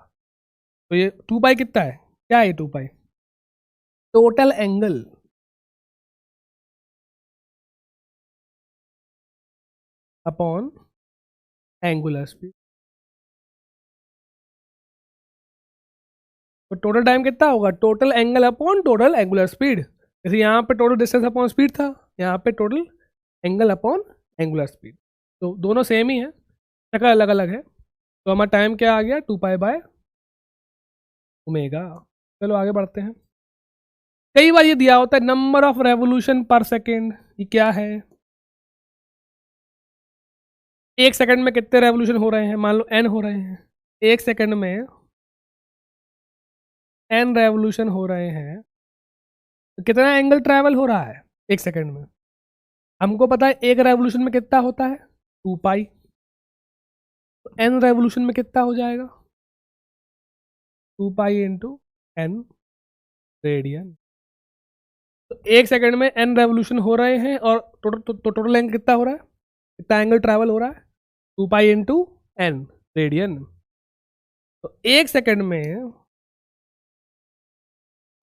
तो ये 2π कितना है, क्या है 2π, total angle upon angular speed. तो टोटल टाइम कितना होगा, total angle upon total angular speed. जैसे यहाँ पे टोटल डिस्टेंस अपॉन स्पीड था, यहाँ पे total angle upon angular speed, तो दोनों सेम ही है, शक्ल अलग अलग है। तो हमारा टाइम क्या आ गया 2π/ओमेगा। चलो आगे बढ़ते हैं। कई बार ये दिया होता है नंबर ऑफ रेवोल्यूशन पर सेकेंड, ये क्या है? एक सेकंड में कितने रेवोल्यूशन हो रहे हैं? मान लो n हो रहे हैं, एक सेकंड में n रेवोल्यूशन हो रहे हैं, तो कितना एंगल ट्रैवल हो रहा है एक सेकंड में? हमको पता है एक रेवोल्यूशन में कितना होता है, 2 पाई, तो n रेवोल्यूशन में कितना हो जाएगा? 2 पाई इंटू n रेडियन। तो एक सेकंड में n रेवोल्यूशन हो रहे हैं और टोटल एंगल कितना हो रहा है, कितना एंगल ट्रैवल हो रहा है? 2 पाई इंटू n रेडियन। तो एक सेकंड में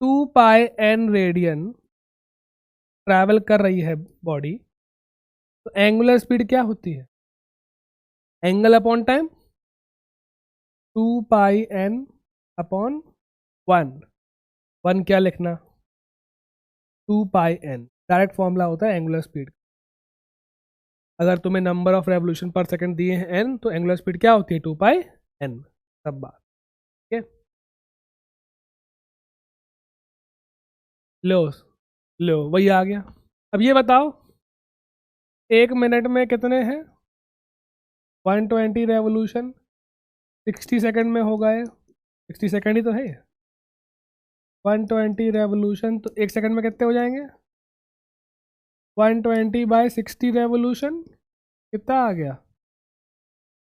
2 पाई n रेडियन ट्रैवल कर रही है बॉडी, तो एंगुलर स्पीड क्या होती है? एंगल अपॉन टाइम, 2 पाई n अपॉन 1 क्या लिखना? 2 पाई n। डायरेक्ट फॉर्मूला होता है एंगुलर स्पीड। अगर तुम्हें नंबर ऑफ रेवोल्यूशन पर सेकंड दिए हैं n, तो एंगुलर स्पीड क्या होती है? 2 पाई n। सब बात ठीक है। लो लो वही आ गया। अब ये बताओ एक मिनट में कितने हैं? 120 रेवोल्यूशन 60 सेकंड में हो गए, 60 सेकंड ही तो है। 120 रेवोल्यूशन तो एक सेकंड में कितने हो जाएंगे? 120 बाई 60 रेवोल्यूशन कितना आ गया?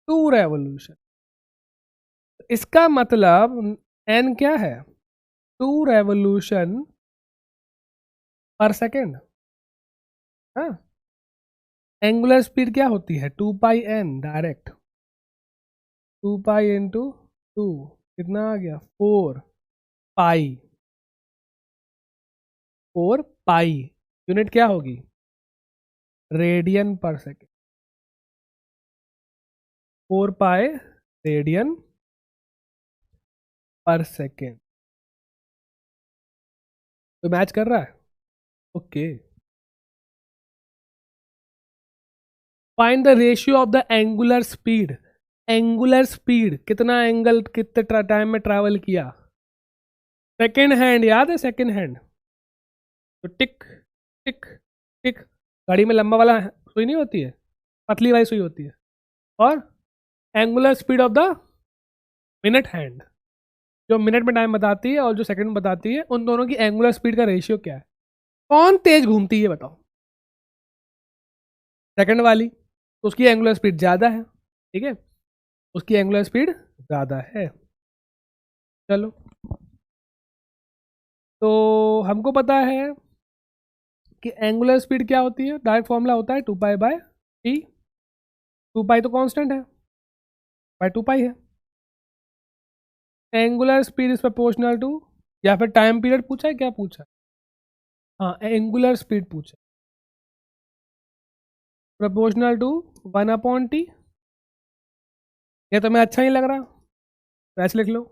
2 रेवोल्यूशन। इसका मतलब n क्या है? 2 रेवोल्यूशन पर सेकेंड। हाँ, एंगुलर स्पीड क्या होती है? 2 पाई n डायरेक्ट, 2 पाई इंटू 2 कितना आ गया? 4 पाई। 4 पाई यूनिट क्या होगी? Radian per second. 4 pi radian per second. तो मैच कर रहा है? Okay. Find the ratio of the angular speed. Angular speed कितना एंगल कितने टाइम में ट्रैवल किया? सेकेंड हैंड याद है? सेकेंड हैंड तो टिक टिक टिक, गाड़ी में लंबा वाला सुई नहीं होती है, पतली वाली सुई होती है। और angular speed of the minute hand, जो मिनट में टाइम बताती है और जो सेकंड में बताती है, उन दोनों की एंगुलर स्पीड का रेशियो क्या है? कौन तेज घूमती है बताओ? सेकंड वाली, तो उसकी एंगुलर स्पीड ज़्यादा है, ठीक है, उसकी एंगुलर स्पीड ज़्यादा है। चलो, तो हमको पता है कि एंगुलर स्पीड क्या होती है, डायरेक्ट फॉर्मूला होता है 2 पाई बाय टी। 2 पाई तो कांस्टेंट है, बाय 2 पाई है। Angular speed is proportional to, या फिर टाइम पीरियड पूछा है, क्या पूछा है? हाँ, एंगुलर स्पीड पूछा, प्रोपोर्शनल टू 1 अपॉन टी। ये तुम्हें अच्छा नहीं लग रहा तो ऐसे लिख लो,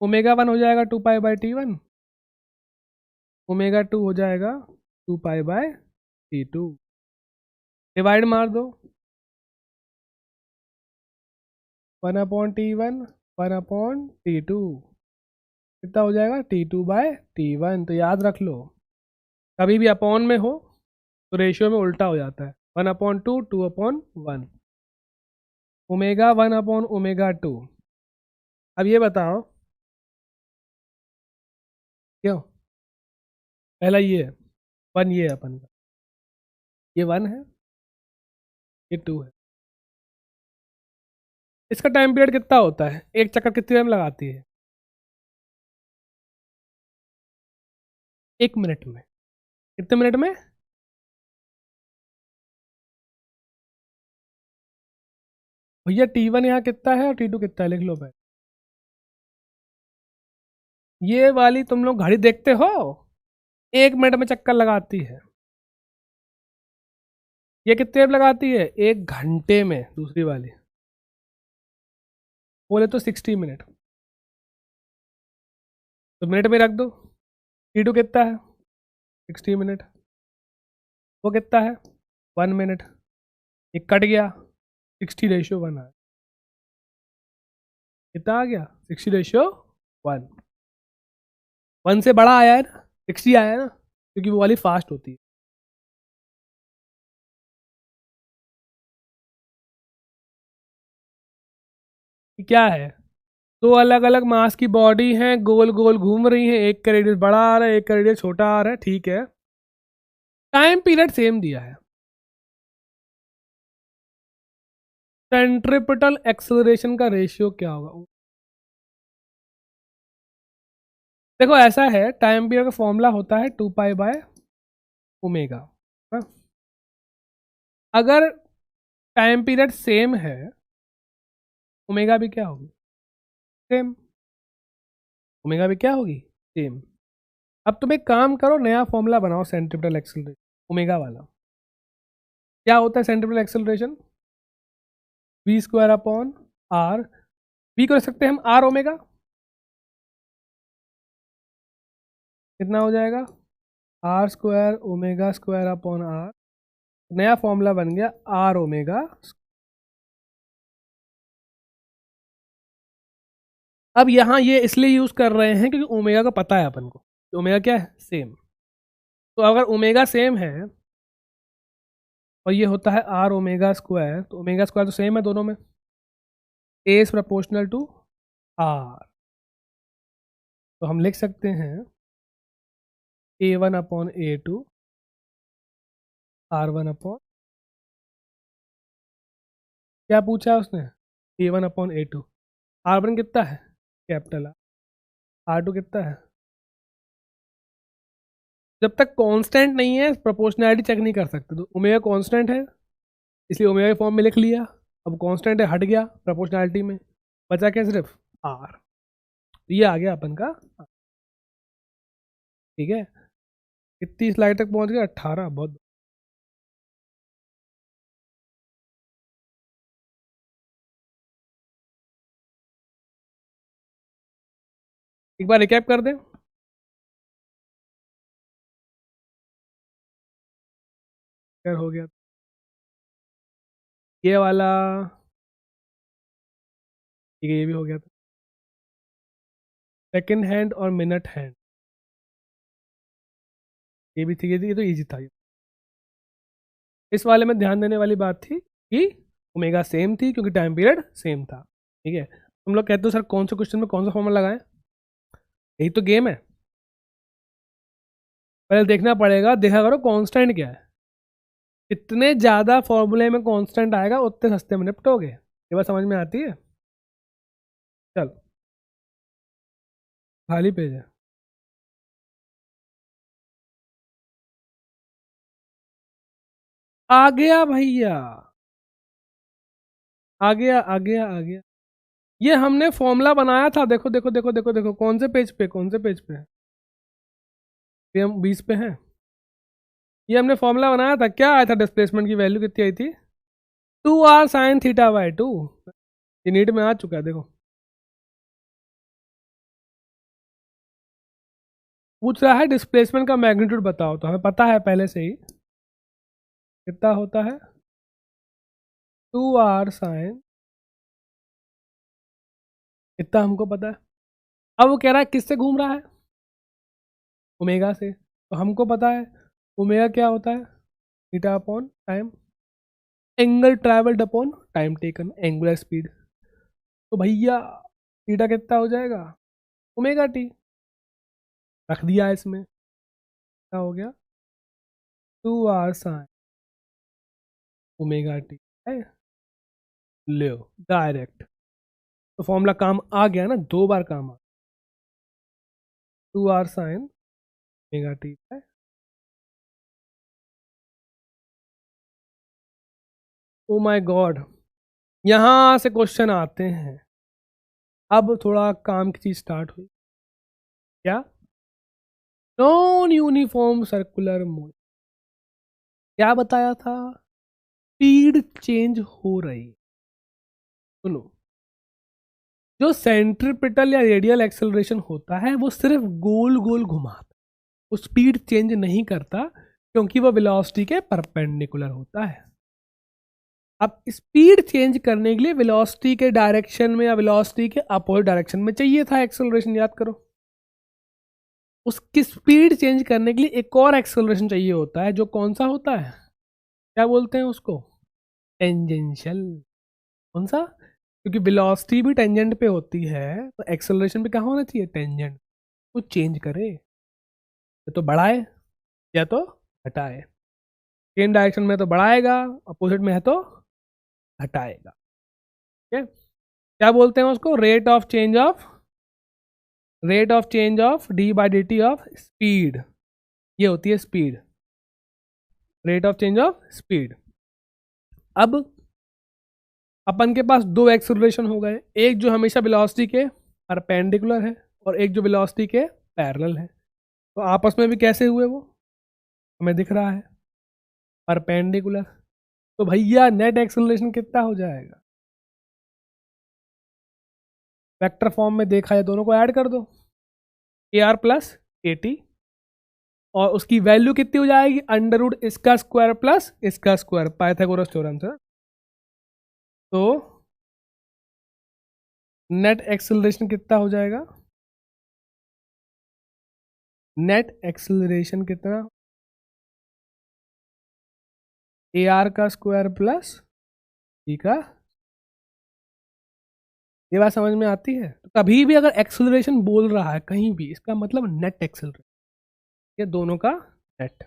ओमेगा 1 हो जाएगा 2 पाई बाय टी 1, ओमेगा 2 हो जाएगा 2 पाई बाय टी 2। डिवाइड मार दो, 1 अपॉन टी 1, 1 अपॉन टी 2, कितना हो जाएगा? T 2 by T 1। तो याद रख लो, कभी भी अपॉन में हो तो रेशियो में उल्टा हो जाता है, 1 upon 2, 2 upon 1, omega 1 upon omega 2। अब ये बताओ क्यों? पहला ये है 1, ये है अपन का, ये 1 है, ये 2 है। इसका टाइम पीरियड कितना होता है? एक चक्कर कितनी टाइम लगाती है? 1 मिनट में। कितने मिनट में? भैया T1 यहाँ कितना है और T2 कितना है, लिख लो पहले। ये वाली तुम लोग घड़ी देखते हो, 1 मिनट में चक्कर लगाती है। ये कितने में लगाती है? 1 घंटे में। दूसरी वाली बोले तो 60 मिनट, तो मिनट में रख दो। T2 कितना है? 60 मिनट। वो कितना है? 1 मिनट। ये कट गया, 60:1 आ, कितना आ गया? 60:1। 1 से बड़ा आया है ना, 60 आया ना, क्योंकि वो वाली फास्ट होती है। ये क्या है? दो अलग अलग मास की बॉडी हैं, गोल गोल घूम रही हैं, एक का रेडियस बड़ा आ रहा है, एक का रेडियस छोटा आ रहा है, ठीक है। टाइम पीरियड सेम दिया है। सेंट्रिपिटल एक्सेलरेशन का रेशियो क्या होगा? देखो ऐसा है, टाइम पीरियड का फॉर्मूला होता है 2 पाई बाय ओमेगा। अगर टाइम पीरियड सेम है, ओमेगा भी क्या होगी? सेम। ओमेगा भी क्या होगी? सेम। अब तुम एक काम करो, नया फॉर्मूला बनाओ सेंट्रिपिटल एक्सेलरेशन ओमेगा वाला। क्या होता है centripetal acceleration? v² upon r। v को रख सकते हैं हम r ओमेगा। कितना हो जाएगा? r² omega upon r। नया फॉर्मूला बन गया r ओमेगा। अब यहाँ ये इसलिए यूज कर रहे हैं क्योंकि ओमेगा का पता है अपन को, ओमेगा क्या है? सेम। तो अगर ओमेगा सेम है और ये होता है r ओमेगा², तो ओमेगा² तो सेम है दोनों में, a is proportional to r। तो हम लिख सकते हैं a1/a2 r1 क्या पूछा है उसने? a1/a2। r1 कितना है? कैपिटल r2 कितना है? जब तक कांस्टेंट नहीं है प्रोपोर्शनैलिटी चेक नहीं कर सकते। तो ओमेगा कांस्टेंट है, इसलिए ओमेगा के फॉर्म में लिख लिया। अब कांस्टेंट है, हट गया प्रोपोर्शनैलिटी में, बचा क्या? सिर्फ r। ये आ गया अपन का। ठीक है, कितनी स्लाइड तक पहुंच गया? 18। बहुत। एक बार रिकैप कर दें। क्या हो गया? ये वाला, ठीक है, ये भी हो गया था। सेकंड हैंड और मिनट हैंड, ये भी ठीक है, ये तो इजी था। इस वाले में ध्यान देने वाली बात थी कि ओमेगा सेम थी क्योंकि टाइम पीरियड सेम था। ठीक है, तुम लोग कहते हो सर कौन से क्वेश्चन में कौन सा फॉर्मूला लगाएं? यही तो गेम है। पहले देखना पड़ेगा, देखा करो कांस्टेंट क्या है। इतने ज़्यादा फॉर्मूले में कांस्टेंट आएगा उतने सस्ते में निपटोगे। ये बात समझ में आती है? चलो, खाली पेज है। आ गया भैया, आ गया आ गया आ गया। ये हमने फॉर्मूला बनाया था, देखो देखो देखो देखो देखो, कौन से पेज पे, कौन से पेज पे है? ये हम 20 पे हैं। ये हमने फॉर्मूला बनाया था, क्या आया था? डिस्प्लेसमेंट की वैल्यू कितनी आई थी? 2r sin θ/2। ये नीट में आ चुका है, देखो। पूछ रहा है डिस्प्लेसमेंट का मैग्नीट्यूड बताओ, तो हमें पता है पहले से ही कितना होता है। 2r sin, इतना हमको पता है। अब वो कह रहा है किससे घूम रहा है? ओमेगा से। तो हमको पता है ओमेगा क्या होता है? Theta upon time, angle travelled upon time taken, angular speed. तो भैया थीटा कितना हो जाएगा? Omega T. रख दिया इसमें, क्या हो गया? 2r sin ओमेगा टी है। ले डायरेक्ट, तो फॉर्मूला काम आ गया ना, 2 बार काम आ। 2r sin ओमेगा टी है। ओ माय गॉड, यहाँ से क्वेश्चन आते हैं। अब थोड़ा काम की चीज स्टार्ट हुई। क्या? Non uniform circular motion. क्या बताया था? स्पीड चेंज हो रही। सुनो, जो सेंट्रिपिटल या रेडियल एक्सेलरेशन होता है वो सिर्फ गोल गोल घुमाता, वो स्पीड चेंज नहीं करता क्योंकि वो वेलोसिटी के परपेंडिकुलर होता है। अब स्पीड चेंज करने के लिए वेलोसिटी के डायरेक्शन में या वेलोसिटी के अपोजिट डायरेक्शन में चाहिए था एक्सेलरेशन, याद करो। उसकी स्पीड चेंज करने के लिए एक और एक्सेलरेशन चाहिए होता है, जो कौन सा होता है, क्या बोलते हैं उसको, टेंजेंशियल। कौन सा, क्योंकि वेलोसिटी भी टेंजेंट पे होती है, तो एक्सेलरेशन भी कहाँ होना चाहिए, टेंजेंट। कुछ चेंज करे, या तो बढ़ाए या तो घटाए। सेम डायरेक्शन में तो बढ़ाएगा, अपोजिट में है तो घटाएगा। ठीक है, क्या बोलते हैं उसको, rate of change of D by D T of speed. ये होती है speed, rate of change of speed. अब अपन के पास दो एक्सेलरेशन हो गए, एक जो हमेशा वेलोसिटी के परपेंडिकुलर है और एक जो वेलोसिटी के पैरेलल है। तो आपस में भी कैसे हुए वो हमें दिख रहा है, परपेंडिकुलर। तो भैया नेट एक्सेलरेशन कितना हो जाएगा, वेक्टर फॉर्म में देखा है, दोनों को ऐड कर दो, A R plus A T, और उसकी वैल्यू कितनी हो जाएगी, अंडर रूट इसका स्क्वायर प्लस इसका स्क्वायर, पाइथागोरस थ्योरम से। तो नेट एक्सेलरेशन कितना हो जाएगा, नेट एक्सेलरेशन कितना, ए आर का स्क्वायर प्लस टी का। ये बात समझ में आती है। तो कभी भी अगर एक्सेलरेशन बोल रहा है कहीं भी, इसका मतलब नेट एक्सेलरेशन, ये दोनों का net.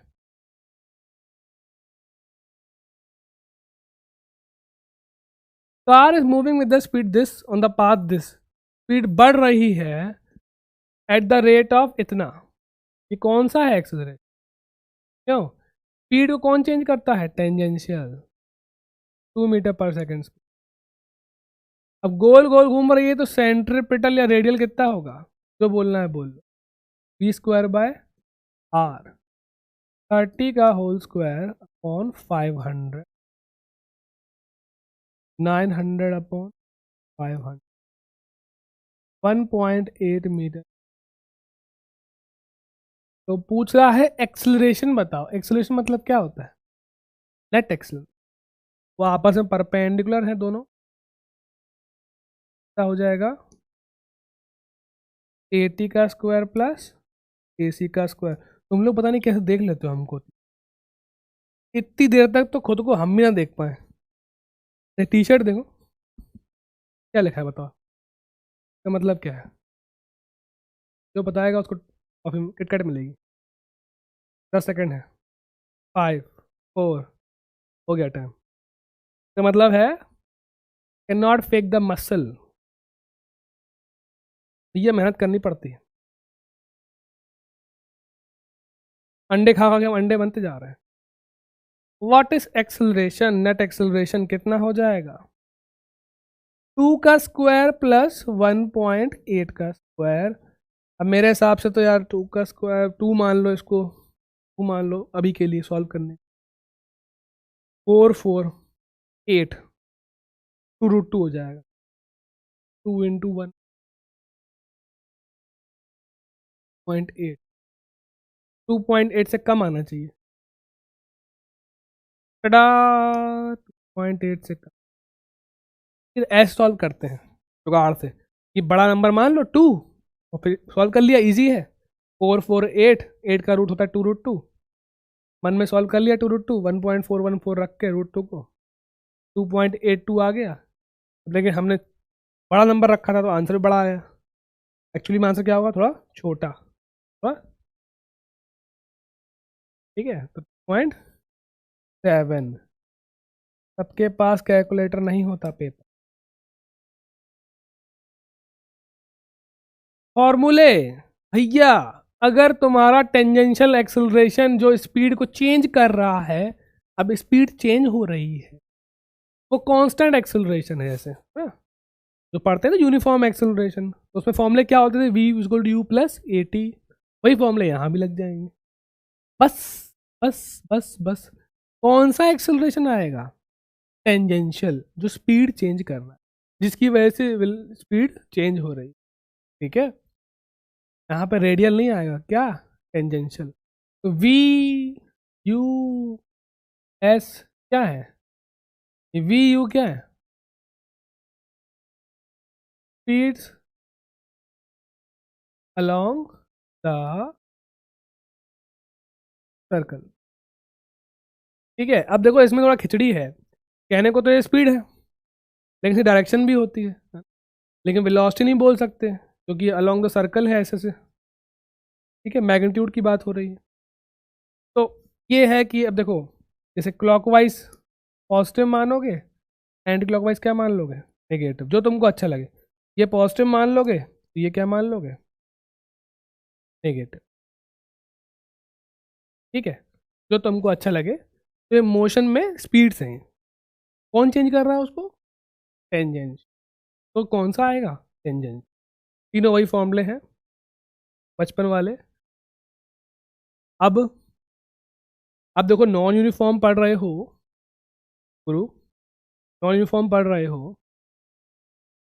Car is moving with the speed this on the path this, speed बढ़ रही है एट द रेट ऑफ इतना। ये कौन सा है एक्सेलरेशन, क्यों, स्पीड को कौन चेंज करता है, टेंजेंशियल, 2 मीटर पर सेकेंड। अब गोल गोल घूम रही है तो सेंट्रीपिटल या रेडियल कितना होगा, जो बोलना है बोल लो, वी स्क्वायर बाय आर, 30 का whole square upon 500, 900 upon 500, 1.8 metre. तो पूछ रहा है एक्सेलरेशन बताओ, एक्सेलरेशन मतलब क्या होता है, नेट एक्सेलरेशन। वो आपस में परपेंडिकुलर है दोनों, क्या हो जाएगा, ए टी का स्क्वायर प्लस ए सी का स्क्वायर। तुम लोग पता नहीं कैसे देख लेते हो हमको, इतनी देर तक तो खुद को हम भी ना देख पाए। टी शर्ट देखो, क्या लिखा है बताओ, इसका मतलब क्या है, जो बताएगा उसको टॉफी किटकैट मिलेगी। 10 सेकेंड है, 5, 4, हो गया टाइम। तो मतलब है can not fake the muscle, ये मेहनत करनी पड़ती है। अंडे खा खा के हम अंडे बनते जा रहे हैं। What is acceleration, net acceleration कितना हो जाएगा, 2 का स्क्वायर प्लस 1.8 का स्क्वायर। अब मेरे हिसाब से तो यार 2 का स्क्वायर, 2 मान लो इसको, 2 मान लो अभी के लिए सॉल्व करने, 4 4 8, 2√2 हो जाएगा, 2 × 1.8, 2.8 से कम आना चाहिए, टडा, 2.8 से कम। फिर ऐसे सॉल्व करते हैं जुगाड़ से, कि बड़ा नंबर मान लो 2, और फिर सॉल्व कर लिया, इजी है। 4 4 8, 8 का रूट होता है 2√2, मन में सॉल्व कर लिया 2√2, 1.414 रख के √2 को, 2.82 आ गया। लेकिन हमने बड़ा नंबर रखा था तो आंसर भी बड़ा आया। एक्चुअली में आंसर क्या होगा, थोड़ा छोटा, थोड़ा, ठीक है। तो 0.7, सबके पास कैलकुलेटर नहीं होता, पेपर फॉर्मूले। भैया अगर तुम्हारा टेंजेंशियल एक्सेलरेशन जो स्पीड को चेंज कर रहा है, अब स्पीड चेंज हो रही है, वो कांस्टेंट एक्सेलरेशन है, जैसे हाँ? जो पढ़ते हैं ना यूनिफॉर्म एक्सेलरेशन, तो उसमें फॉर्मूले क्या होते थे, V equal to U plus A T, वही फॉर्मूले यहाँ भी लग जाएंगे। बस बस बस बस, कौन सा एक्सेलरेशन आएगा, टेंजेंशियल, जो स्पीड चेंज कर रहा है, जिसकी वजह से स्पीड चेंज हो रही, ठीक है। यहाँ पे रेडियल नहीं आएगा, क्या, टेंजेंशियल। तो वी यू एस क्या है, वी यू क्या है, स्पीड्स along the सर्कल। ठीक है, अब देखो इसमें थोड़ा खिचड़ी है, कहने को तो ये स्पीड है लेकिन इसकी डायरेक्शन भी होती है, लेकिन वेलोसिटी नहीं बोल सकते क्योंकि अलोंग द सर्कल है ऐसे से। ठीक है, मैग्नीट्यूड की बात हो रही है। तो ये है कि अब देखो, जैसे क्लॉकवाइज पॉजिटिव मानोगे, एंटी क्लॉकवाइज क्या मान लोगे, नेगेटिव, जो तुमको अच्छा लगे। ये पॉजिटिव मान लोगे तो ये क्या मान लोगे, नेगेटिव। ठीक है, जो तुमको अच्छा लगे। तो ये मोशन में स्पीड से हैं, कौन चेंज कर रहा है उसको, टेंजेंट। तो कौन सा आएगा, टेंजेंट। तीनों वही फॉर्मूले हैं बचपन वाले। अब देखो, नॉन यूनिफॉर्म पढ़ रहे हो गुरु, नॉन यूनिफॉर्म पढ़ रहे हो।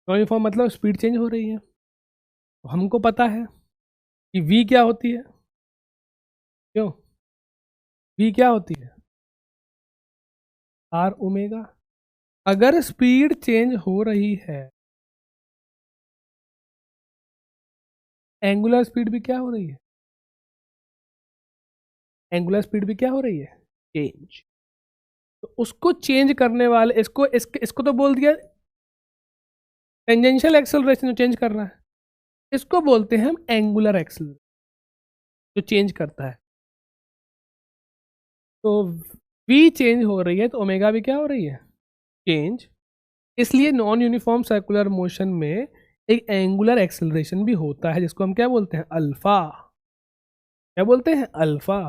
नॉन यूनिफॉर्म मतलब स्पीड चेंज हो रही है, तो हमको पता है कि v क्या होती है, क्यों, v क्या होती है, आर ओमेगा। अगर स्पीड चेंज हो रही है, एंगुलर स्पीड भी क्या हो रही है, एंगुलर स्पीड भी क्या हो रही है, चेंज। तो उसको चेंज करने वाले, इसको तो बोल दिया टेंजेंशियल एक्सेलरेशन जो चेंज कर रहा है, इसको बोलते हैं हम एंगुलर एक्सेलरेशन जो चेंज करता है। तो v चेंज हो रही है तो ओमेगा भी क्या हो रही है, चेंज। इसलिए नॉन यूनिफॉर्म सर्कुलर मोशन में एक एंगुलर एक्सेलरेशन भी होता है जिसको हम क्या बोलते हैं, अल्फा। क्या बोलते हैं, अल्फा।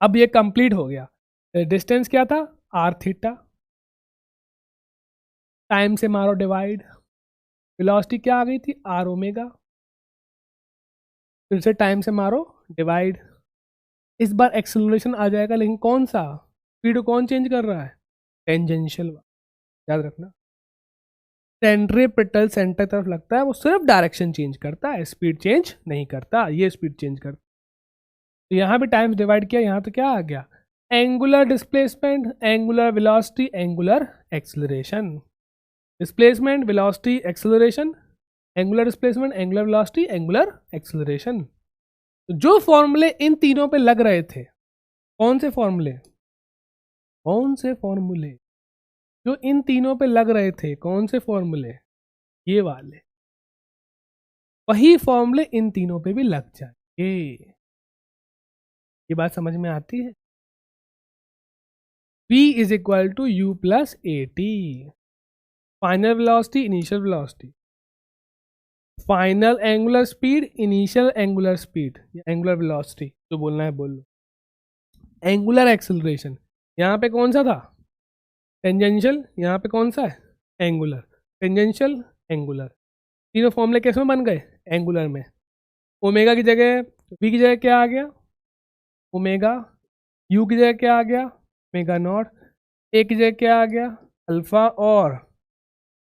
अब ये कंप्लीट हो गया। डिस्टेंस क्या था, आर थीटा, टाइम से मारो डिवाइड, वेलोसिटी क्या आ गई थी, आर ओमेगा, फिर से टाइम से मारो डिवाइड। इस बार एक्सेलरेशन आ जाएगा, लेकिन कौन सा, स्पीड कौन चेंज कर रहा है, टेंजेंशियल, याद रखना। सेंट्रीपिटल सेंटर तरफ लगता है, वो सिर्फ डायरेक्शन चेंज करता है, स्पीड चेंज नहीं करता, ये स्पीड चेंज करता। तो यहाँ भी टाइम्स डिवाइड किया, यहाँ तो क्या आ गया, angular displacement, angular velocity, angular acceleration. Displacement, velocity, acceleration, angular displacement, angular velocity, angular acceleration. तो जो फॉर्मूले इन तीनों पे लग रहे थे, कौन से फॉर्मूले, कौन से फॉर्मूले जो इन तीनों पे लग रहे थे, कौन से फॉर्मूले, ये वाले, वही फॉर्मूले इन तीनों पे भी लग जाएंगे। ये बात समझ में आती है। v is equal to U plus A T, final velocity, initial velocity, final angular speed, initial angular speed, angular velocity, जो बोलना है बोल लो। एंगुलर एक्सेलरेशन यहाँ पे कौन सा था, टेंजेंशियल, यहाँ पे कौन सा है, एंगुलर। टेंजेंशियल, एंगुलर, तीनों फॉर्मूले किस में बन गए, एंगुलर में। ओमेगा की जगह, v की जगह क्या आ गया, ओमेगा, u की जगह क्या आ गया, ओमेगा नॉट, a की जगह क्या आ गया, अल्फा, और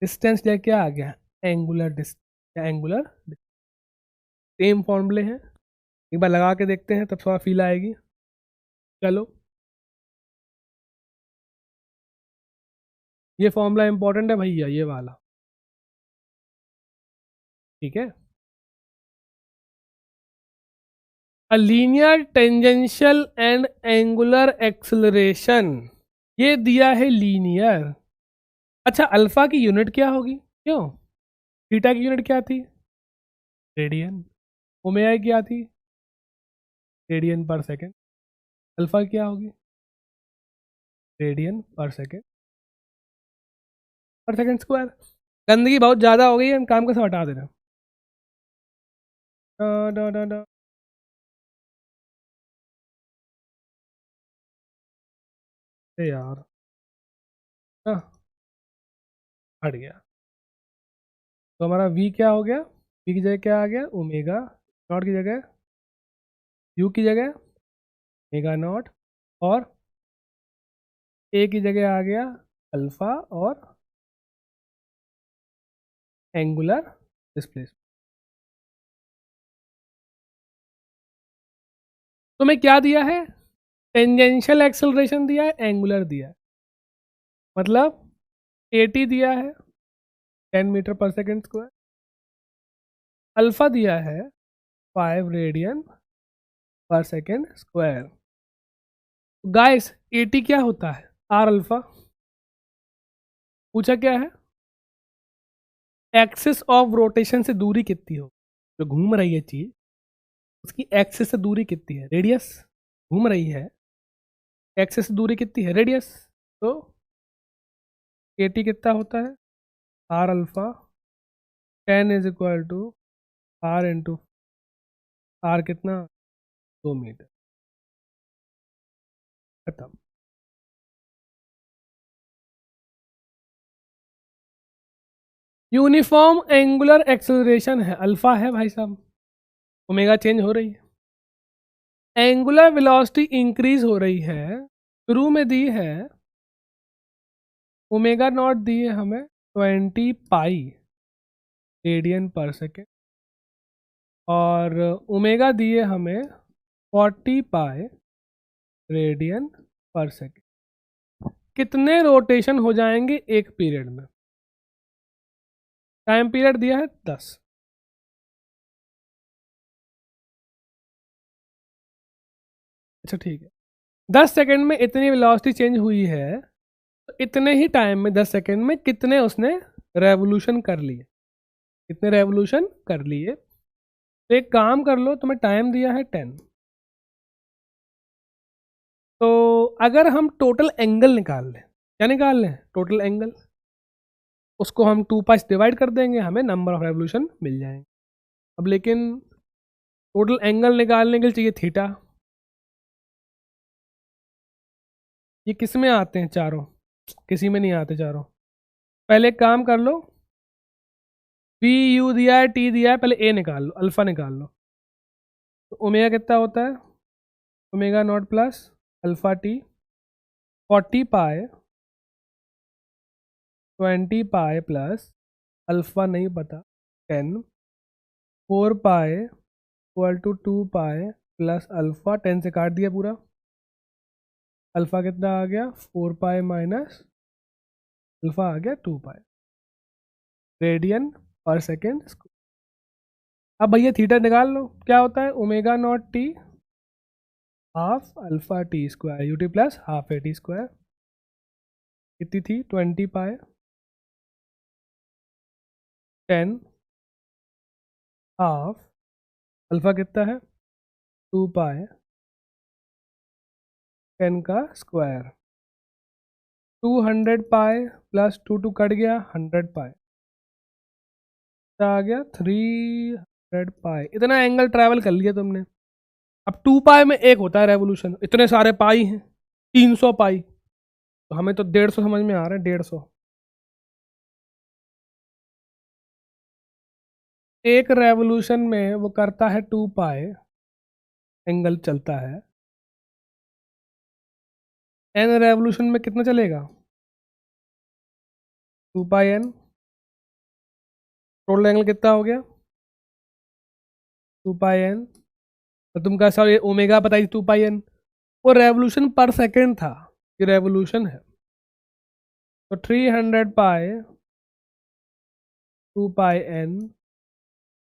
डिस्टेंस जगह क्या आ गया, एंगुलर डिस्टेंस, एंगुलर। सेम फॉर्मूले हैं, एक बार लगा के देखते हैं तब थोड़ा फील आएगी। चलो, ये फॉर्मूला इंपॉर्टेंट है भैया, ये वाला। ठीक है, a linear tangential and angular acceleration, ये दिया है लीनियर। अच्छा, अल्फा की यूनिट क्या होगी, क्यों, थीटा की यूनिट क्या थी, रेडियन, ओमेगा की क्या थी, रेडियन पर सेकेंड, अल्फा क्या होगी, रेडियन पर सेकेंड स्क्वायर। गंदगी बहुत ज़्यादा हो गई है, हम काम कैसे हटा दे रहे हैं। यार, हाँ, हट गया। तो हमारा v क्या हो गया, v की जगह क्या आ गया, ओमेगा नॉट की जगह, u की जगह ओमेगा नॉट, और a की जगह आ गया अल्फा, और एंगुलर डिस्प्लेसमेंट। तो मैं क्या दिया है, टेंजेंशियल एक्सेलरेशन दिया है, एंगुलर दिया है, मतलब 80 दिया है 10 मीटर पर सेकेंड स्क्वायर, अल्फा दिया है 5 radian per second square. Guys AT क्या होता है? R alpha. पूछा क्या है? एक्सिस ऑफ रोटेशन से दूरी कितनी हो, जो घूम रही है चीज उसकी एक्सिस से दूरी कितनी है, रेडियस। घूम रही है, एक्सिस से दूरी कितनी है, रेडियस। तो AT कितना होता है? R alpha 10 is equal to R into R कितना, 2 मीटर। खत्म। यूनिफॉर्म एंगुलर एक्सेलरेशन है, अल्फा है भाई साहब, ओमेगा चेंज हो रही है। एंगुलर वेलोसिटी इंक्रीज हो रही है, शुरू में दी है ओमेगा नॉट दी है हमें 20 पाई रेडियन पर सेकेंड, और ओमेगा दी है हमें 40 पाई रेडियन पर सेकेंड। कितने रोटेशन हो जाएंगे एक पीरियड में? टाइम पीरियड दिया है 10। अच्छा ठीक है, 10 सेकेंड में इतनी वेलोसिटी चेंज हुई है, तो इतने ही टाइम में 10 सेकेंड में कितने उसने रेवोल्यूशन कर लिए, कितने रेवोल्यूशन कर लिए। तो एक काम कर लो, तुम्हें टाइम दिया है 10, तो अगर हम टोटल एंगल निकाल लें, क्या निकाल लें? टोटल एंगल, उसको हम 2 पाई से डिवाइड कर देंगे, हमें नंबर ऑफ रेवोल्यूशन मिल जाएंगे। अब लेकिन टोटल एंगल निकालने के लिए चाहिए थीटा। ये किस में आते हैं चारों? किसी में नहीं आते चारों। पहले एक काम कर लो, पी यू दिया है, टी दिया है, पहले ए निकाल लो, अल्फा निकाल लो। तो ओमेगा कितना होता है? Omega naught plus alpha T 40 पाए 20 पाए प्लस अल्फा नहीं पता 10 4 पाए equal to 2 pi plus alpha 10 से काट दिया पूरा। अल्फा कितना आ गया? 4 पाए माइनस अल्फा आ गया 2 पाए रेडियन पर सेकेंड। अब भैया थीटा निकाल लो, क्या होता है? Omega naught T half alpha T square U T plus half A T square. कितनी थी? 20 पाए 10 हाफ अल्फा कितना है? 2 पाए 10 का स्क्वायर। 200 पाए प्लस 2 कट गया, 100 पाए आ गया 300 पाए। इतना एंगल ट्रैवल कर लिया तुमने। अब 2 पाई में एक होता है रेवोल्यूशन, इतने सारे पाई हैं 300 पाई, तो हमें तो 150 समझ में आ रहा है, 150। एक रेवोल्यूशन में वो करता है 2 पाई एंगल चलता है, एन रेवोल्यूशन में कितना चलेगा? 2 पाई एन। टोटल एंगल कितना हो गया? 2 पाई एन। तो तुम कहा सर ये ओमेगा बताइए 2 पाई एन, वो रेवोल्यूशन पर सेकेंड था, ये रेवोल्यूशन है। तो 300 पाई 2 पाई एन,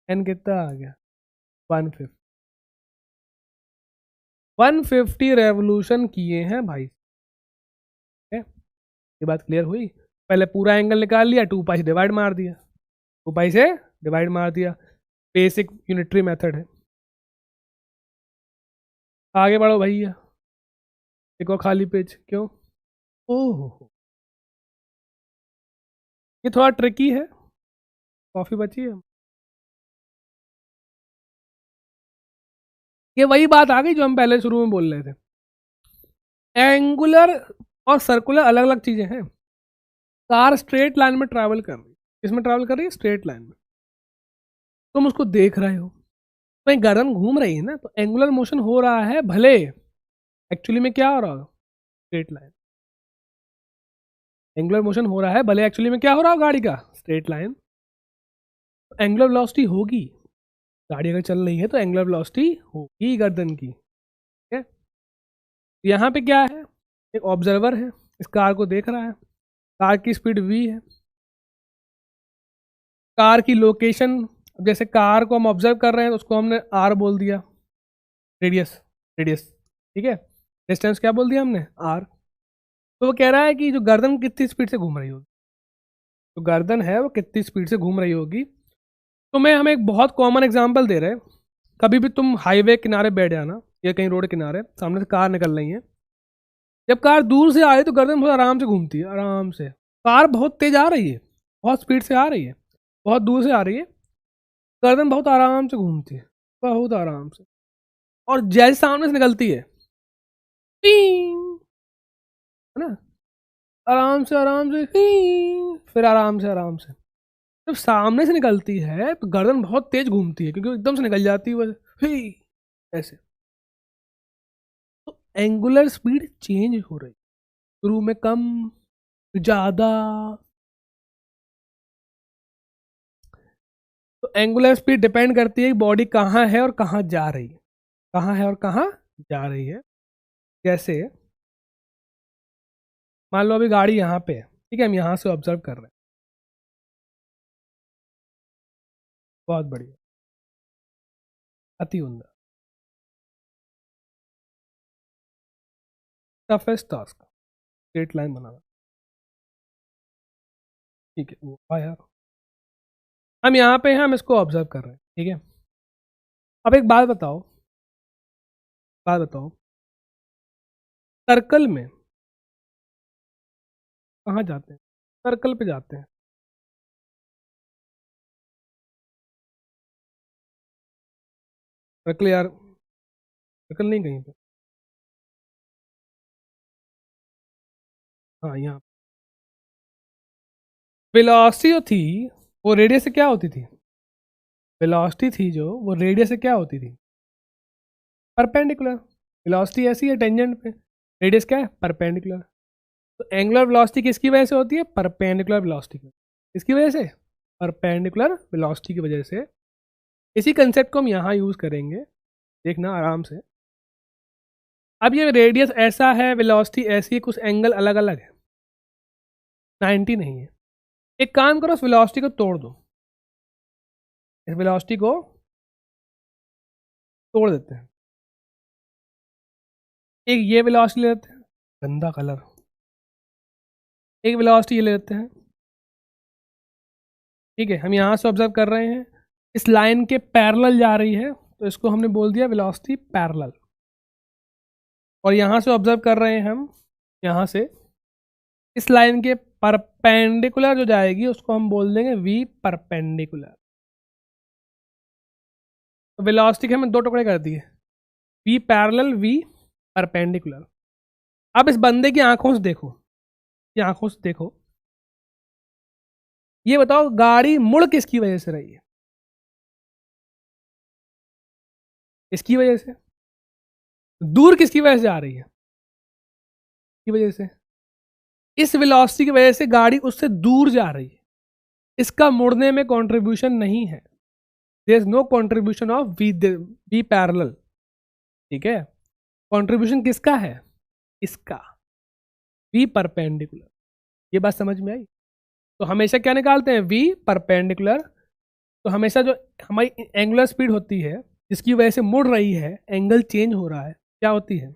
एन कितना आ गया? 150। 150 रेवोल्यूशन किए हैं भाई। है ये बात क्लियर हुई? पहले पूरा एंगल निकाल लिया, 2 पाई से डिवाइड मार दिया, 2 पाई से डिवाइड मार दिया, बेसिक यूनिटरी मेथड है। आगे बढ़ो भैया, एक और खाली पेज। क्यों? ओहो, ये थोड़ा ट्रिकी है। कॉफी बची है? ये वही बात आ गई जो हम पहले शुरू में बोल रहे थे, एंगुलर और सर्कुलर अलग अलग चीजें हैं। कार स्ट्रेट लाइन में ट्रैवल कर रही है, किसमें ट्रैवल कर रही है? स्ट्रेट लाइन में। तुम उसको देख रहे हो, तो गर्दन घूम रही है ना, तो एंगुलर मोशन हो रहा है, भले एक्चुअली में क्या हो रहा है? Straight line. एंगुलर मोशन हो रहा है, भले एक्चुअली में क्या हो रहा हो गाड़ी का? Straight line. तो एंगुलर वेलोसिटी होगी, गाड़ी अगर चल रही है तो एंगुलर वेलोसिटी होगी गर्दन की। ठीक है, यहाँ पे क्या है? एक ऑब्जर्वर है, इस कार को देख रहा है, कार की स्पीड v है, कार की लोकेशन, जैसे कार को हम ऑब्जर्व कर रहे हैं तो उसको हमने r बोल दिया, रेडियस। रेडियस, ठीक है, डिस्टेंस क्या बोल दिया हमने, आर। तो वो कह रहा है कि जो गर्दन कितनी स्पीड से घूम रही होगी, जो गर्दन है वो कितनी स्पीड से घूम रही होगी। तो मैं हमें एक बहुत कॉमन एग्जांपल दे रहे हैं। कभी भी तुम हाईवे किनारे बैठ जाना या कहीं रोड किनारे, सामने से कार निकल रही है, जब कार दूर से आए तो गर्दन बहुत आराम से घूमती है, आराम से। कार बहुत तेज आ रही है, बहुत स्पीड से आ रही है, बहुत दूर से आ रही है, गर्दन बहुत आराम से घूमती है, बहुत आराम से। और जैसे सामने से निकलती है, टींग, है ना, आराम से फिर आराम से। जब सामने से निकलती है तो गर्दन बहुत तेज घूमती है, क्योंकि एकदम से निकल जाती है वैसे, ऐसे। तो एंगुलर स्पीड चेंज हो रही, शुरू में कम, ज्यादा। तो एंगुलर स्पीड डिपेंड करती है कि बॉडी कहाँ है और कहाँ जा रही है, कहाँ है और कहाँ जा रही है। जैसे मान लो अभी गाड़ी यहाँ पे है, ठीक है, हम यहाँ से ऑब्जर्व कर रहे हैं, बहुत बढ़िया, अति उम्दा, टफेस्ट टास्क, स्ट्रेट लाइन बनाना, ठीक है, वो यार हम यहाँ पे हैं, हम इसको ऑब्जर्व कर रहे हैं, ठीक है। अब एक बात बताओ, बात बताओ, सर्कल में कहाँ जाते हैं, सर्कल पे जाते हैं, सर्कल यार, सर्कल नहीं कहीं पे, हाँ यहाँ। वेलोसिटी जो थी वो रेडियस से क्या होती थी, वेलोसिटी थी जो वो रेडियस से क्या होती थी, परपेंडिकुलर। वेलोसिटी ऐसी है टेंजेंट पे, रेडियस क्या है, परपेंडिकुलर। तो एंगुलर वेलोसिटी किसकी वजह से होती है, परपेंडिकुलर वेलोसिटी की, किसकी वजह से, परपेंडिकुलर वेलोसिटी की वजह से। इसी कंसेप्ट को हम यहाँ यूज करेंगे, देखना आराम से। अब ये रेडियस ऐसा है, वेलोसिटी ऐसी है, कुछ एंगल अलग अलग है, 90 नहीं है। एक काम करो, उस वेलोसिटी को तोड़ दो, इस वेलोसिटी को तोड़ देते हैं। एक ये वेलोसिटी ले लेते हैं, गंदा कलर, एक वेलोसिटी ये ले लेते हैं, ठीक है। हम यहाँ से ऑब्जर्व कर रहे हैं, इस लाइन के पैरेलल जा रही है, तो इसको हमने बोल दिया वेलोसिटी पैरेलल। और यहाँ से ऑब्जर्व कर रहे हैं हम, यहाँ से इस लाइन के परपेंडिकुलर जो जाएगी उसको हम बोल देंगे वी परपेंडिकुलर। तो वेलोसिटी के हमने दो टुकड़े कर दिए, वी पैरेलल, वी परपेंडिकुलर। अब इस बंदे की आंखों से देखो, ये आंखों से देखो, ये बताओ गाड़ी मुड़ किसकी वजह से रही है, इसकी वजह से। दूर किसकी वजह से आ रही है, की वजह से। इस वेलोसिटी की वजह से गाड़ी उससे दूर जा रही है, इसका मुड़ने में कंट्रीब्यूशन नहीं है, there is no contribution of V parallel, ठीक है। कंट्रीब्यूशन किसका है, इसका, वी परपेंडिकुलर। ये बात समझ में आई। तो हमेशा क्या निकालते हैं, वी परपेंडिकुलर। तो हमेशा जो हमारी एंगुलर स्पीड होती है जिसकी वजह से मुड़ रही है, एंगल चेंज हो रहा है, क्या होती है,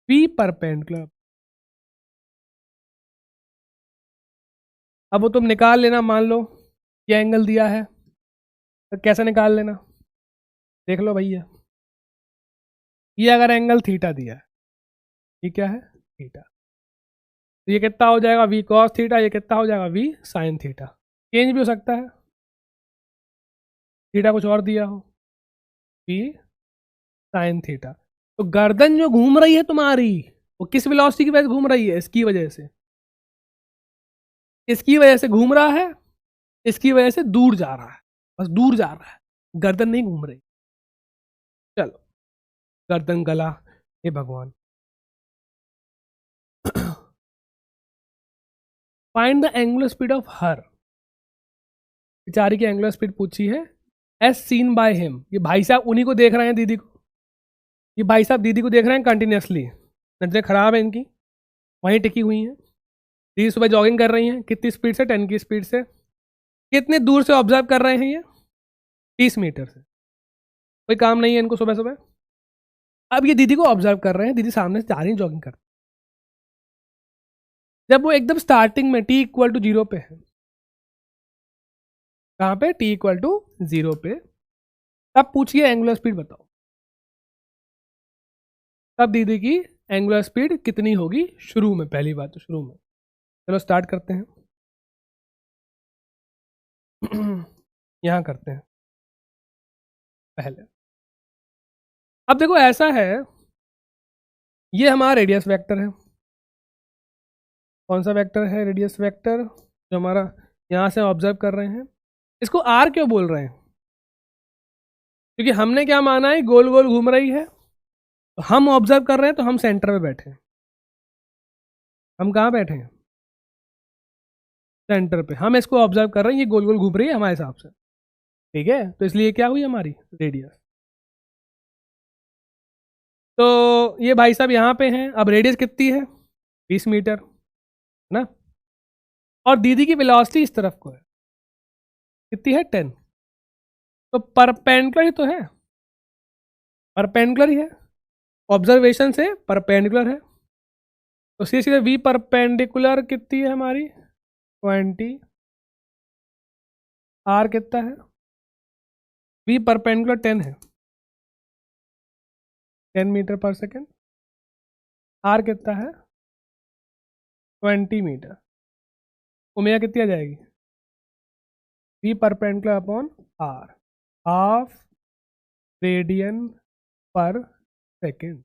वी परपेंडिकुलर। अब वो तुम निकाल लेना, मान लो ये एंगल दिया है, तो कैसे निकाल लेना, देख लो भैया। ये अगर एंगल थीटा दिया है, ये क्या है, थीटा, तो ये कितना हो जाएगा, वी कॉस थीटा, ये कितना हो जाएगा, वी साइन थीटा। चेंज भी हो सकता है, थीटा कुछ और दिया हो, वी साइन थीटा। तो गर्दन जो घूम रही है तुम्हारी, वो किस वेलोसिटी की वजह से घूम रही है, इसकी वजह से, इसकी वजह से घूम रहा है, इसकी वजह से दूर जा रहा है, बस दूर जा रहा है, गर्दन नहीं घूम रही। चलो, गर्दन, गला, हे भगवान। Find the angular speed of her, बेचारी की एंगुलर स्पीड पूछी है, एस सीन बाय हिम। ये भाई साहब उन्हीं को देख रहे हैं, दीदी को, ये भाई साहब दीदी को देख रहे हैं कंटिन्यूसली, नजरें खराब है इनकी, वहीं टिकी हुई हैं। दीदी सुबह जॉगिंग कर रही हैं, कितनी स्पीड से, 10 की स्पीड से। कितने दूर से ऑब्जर्व कर रहे हैं ये, 30 मीटर से। कोई काम नहीं है इनको सुबह सुबह, अब ये दीदी को ऑब्जर्व कर रहे हैं, दीदी सामने से जा रही है जॉगिंग कर, जब वो एकदम स्टार्टिंग में t इक्वल टू 0 पे है, कहाँ पे, t इक्वल टू 0 पे, तब पूछिए एंगुलर स्पीड बताओ, तब दीदी की एंगुलर स्पीड कितनी होगी शुरू में, पहली बात तो शुरू में। चलो स्टार्ट करते हैं। यहाँ करते हैं पहले। अब देखो ऐसा है, ये हमारा रेडियस वेक्टर है। कौन सा वेक्टर है, रेडियस वेक्टर, जो हमारा यहाँ से ऑब्जर्व कर रहे हैं। इसको आर क्यों बोल रहे हैं, क्योंकि हमने क्या माना है, गोल गोल घूम रही है, तो हम ऑब्जर्व कर रहे हैं, तो हम सेंटर में बैठे हैं। हम कहाँ बैठे हैं, सेंटर पे। हम इसको ऑब्जर्व कर रहे हैं, ये गोल गोल घूम रही है हमारे हिसाब से, ठीक है। तो इसलिए क्या हुई हमारी रेडियस। तो ये भाई साहब यहाँ पे हैं, अब रेडियस कितनी है, 20 मीटर, है ना। और दीदी की वेलोसिटी इस तरफ को है, कितनी है, 10। तो परपेंडिकुलर ही तो है, परपेंडिकुलर ही है, ऑब्जर्वेशन से परपेंडिकुलर है। तो सीधे सीधे वी परपेंडिकुलर कितनी है हमारी, 20। आर कितना है, वी परपेंडिकुलर 10 है, 10 मीटर पर सेकेंड। आर कितना है, 20 मीटर। ओमेगा कितनी आ जाएगी, V perpendicular upon R, half radian per second,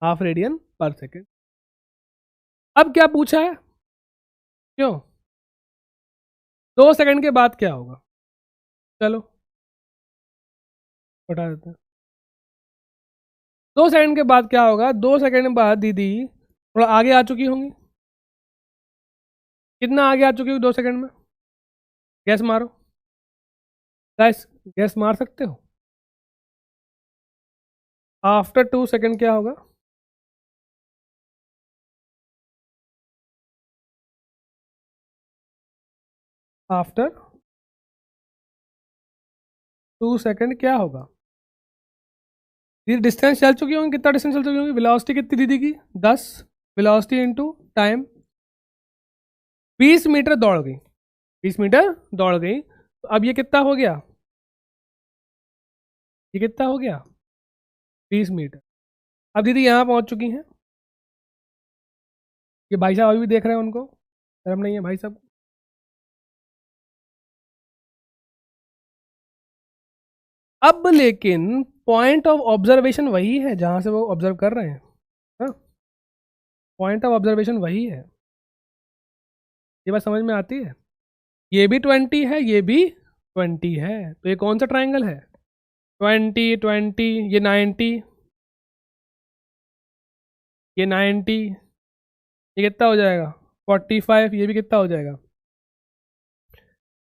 half radian per second. अब क्या पूछा है, क्यों, 2 सेकंड के बाद क्या होगा, चलो बता देते हैं। 2 सेकंड के बाद क्या होगा, 2 सेकंड बाद दीदी थोड़ा आगे आ चुकी होंगी। कितना आगे आ चुकी होगी 2 सेकंड में, गैस मारो गाइस, गैस मार सकते हो। आफ्टर 2 सेकंड क्या होगा, आफ्टर 2 सेकंड क्या होगा, दीदी डिस्टेंस चल चुकी होंगी। कितना डिस्टेंस चल चुकी होंगी, वेलोसिटी कितनी दीदी की 10, वेलोसिटी इंटू टाइम, 20 मीटर दौड़ गई, 20 मीटर दौड़ गई। तो अब ये कितना हो गया, ये कितना हो गया, 20 मीटर। अब दीदी यहाँ पहुँच चुकी हैं, ये भाई साहब अभी भी देख रहे हैं उनको, शर्म नहीं है भाई साहब। अब लेकिन पॉइंट ऑफ ऑब्जर्वेशन वही है जहां से वो ऑब्जर्व कर रहे हैं, पॉइंट ऑफ ऑब्जर्वेशन वही है। ये बात समझ में आती है, ये भी 20 है, ये भी 20 है, तो ये कौन सा ट्राइंगल है, 20 20, ये 90, ये 90, ये कितना हो जाएगा 45, ये भी कितना हो जाएगा,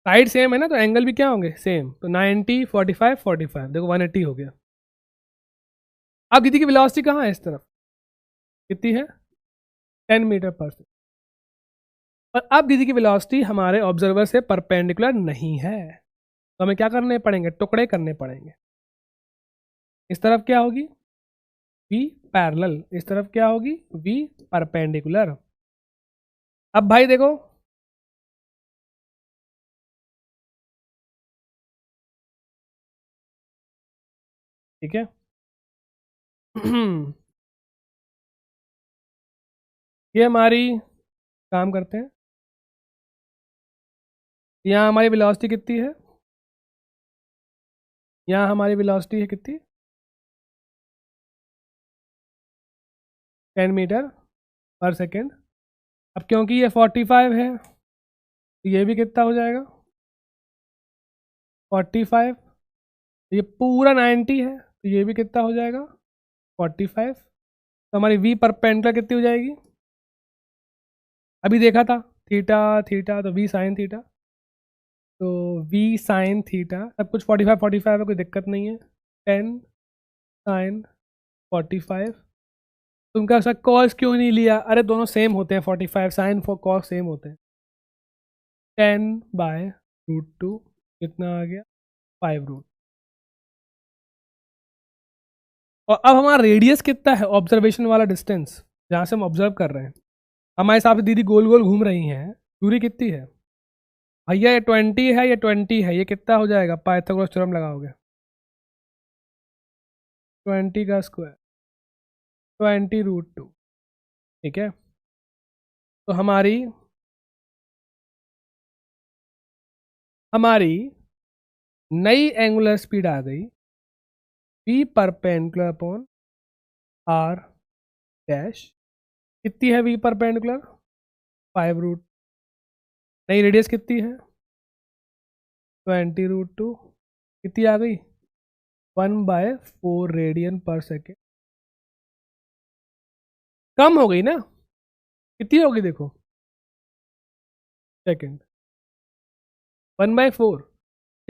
साइड सेम है ना, तो एंगल भी क्या होंगे सेम, तो 90 45 45, देखो 180 हो गया। अब दीदी की वेलोसिटी कहाँ है, इस तरफ कितनी है, 10 मीटर पर सेकेंड। और अब दीदी की वेलोसिटी हमारे ऑब्जर्वर से परपेंडिकुलर नहीं है, तो हमें क्या करने पड़ेंगे, टुकड़े करने पड़ेंगे। इस तरफ क्या होगी, वी पैरेलल, इस तरफ क्या होगी, वी परपेंडिकुलर। अब भाई देखो, ठीक है। ये हमारी, काम करते हैं, यहाँ हमारी वेलोसिटी कितनी है, यहाँ हमारी वेलोसिटी है कितनी, 10 मीटर पर सेकेंड। अब क्योंकि ये 45 है, तो ये भी कितना हो जाएगा 45, ये पूरा 90 है, तो ये भी कितना हो जाएगा 45। तो हमारी वी परपेंडिकुलर कितनी हो जाएगी, अभी देखा था थीटा थीटा, तो वी साइन थीटा, तो वी साइन थीटा सब कुछ 45 45 है, कोई दिक्कत नहीं है, 10 साइन 45। तुमका ऐसा कॉस क्यों नहीं लिया, अरे दोनों सेम होते हैं, 45 साइन फॉर कॉस सेम होते हैं। 10/√2 कितना आ गया, 5 रूट। और अब हमारा रेडियस कितना है, ऑब्जर्वेशन वाला डिस्टेंस जहाँ से हम ऑब्जर्व कर रहे हैं, हमारे हिसाब से दीदी गोल गोल घूम रही हैं, दूरी कितनी है भैया, ये 20 है, ये 20 है, ये कितना हो जाएगा, पाइथागोरस थ्योरम लगाओगे, 20 का स्क्वायर 20√2, ठीक है। तो हमारी नई एंगुलर स्पीड आ गई v perpendicular upon r dash, कितनी है v परपेंडिकुलर, 5√, नई रेडियस कितनी है 20√2, कितनी आ गई 1/4 रेडियन पर सेकेंड, कम हो गई ना, कितनी होगी देखो सेकेंड, 1/4,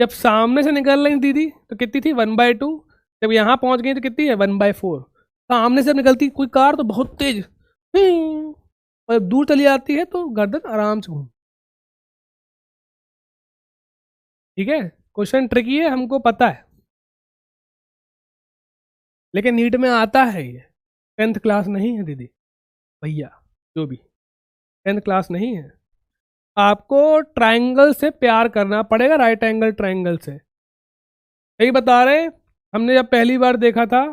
जब सामने से निकल रही दीदी तो कितनी थी 1/2, जब यहाँ पहुंच गई तो कितनी है 1/4, सामने से निकलती कोई कार तो बहुत तेज और जब दूर चली जाती है तो गर्दन आराम से घूम, ठीक है। क्वेश्चन ट्रिकी है, हमको पता है, लेकिन नीट में आता है ये, 10th क्लास नहीं है दीदी भैया, जो भी 10th क्लास नहीं है, आपको ट्रायंगल से प्यार करना पड़ेगा, राइट एंगल ट्रायंगल से, यही बता रहे। हमने जब पहली बार देखा था,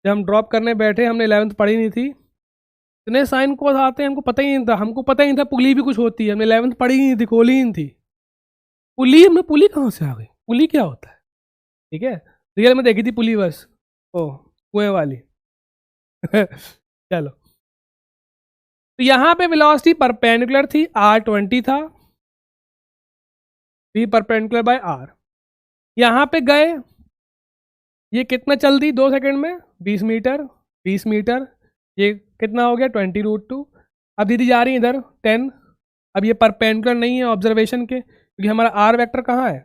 जब हम ड्रॉप करने बैठे, हमने 11th पढ़ी नहीं थी, इतने साइन कोस आते हैं, हमको पता ही नहीं था, हमको पता ही नहीं था पुली भी कुछ होती है, हमने 11th पढ़ी ही नहीं थी, खोली ही नहीं थी पुली, हमें पुली कहाँ से आ गई, पुली क्या होता है, ठीक है, रियल में देखी थी पुली बस, ओ कुएं वाली चलो, तो यहाँ पे वेलोसिटी परपेंडिकुलर थी, r20 था, v परपेंडिकुलर बाय r, यहाँ पे गए, ये कितना चल दी 2 सेकंड में 20 मीटर, 20 मीटर, ये कितना हो गया 20√2, अब दीदी जा रही है इधर 10, अब ये परपेंडिकुलर नहीं है ऑब्जर्वेशन के, क्योंकि हमारा आर वेक्टर कहाँ है,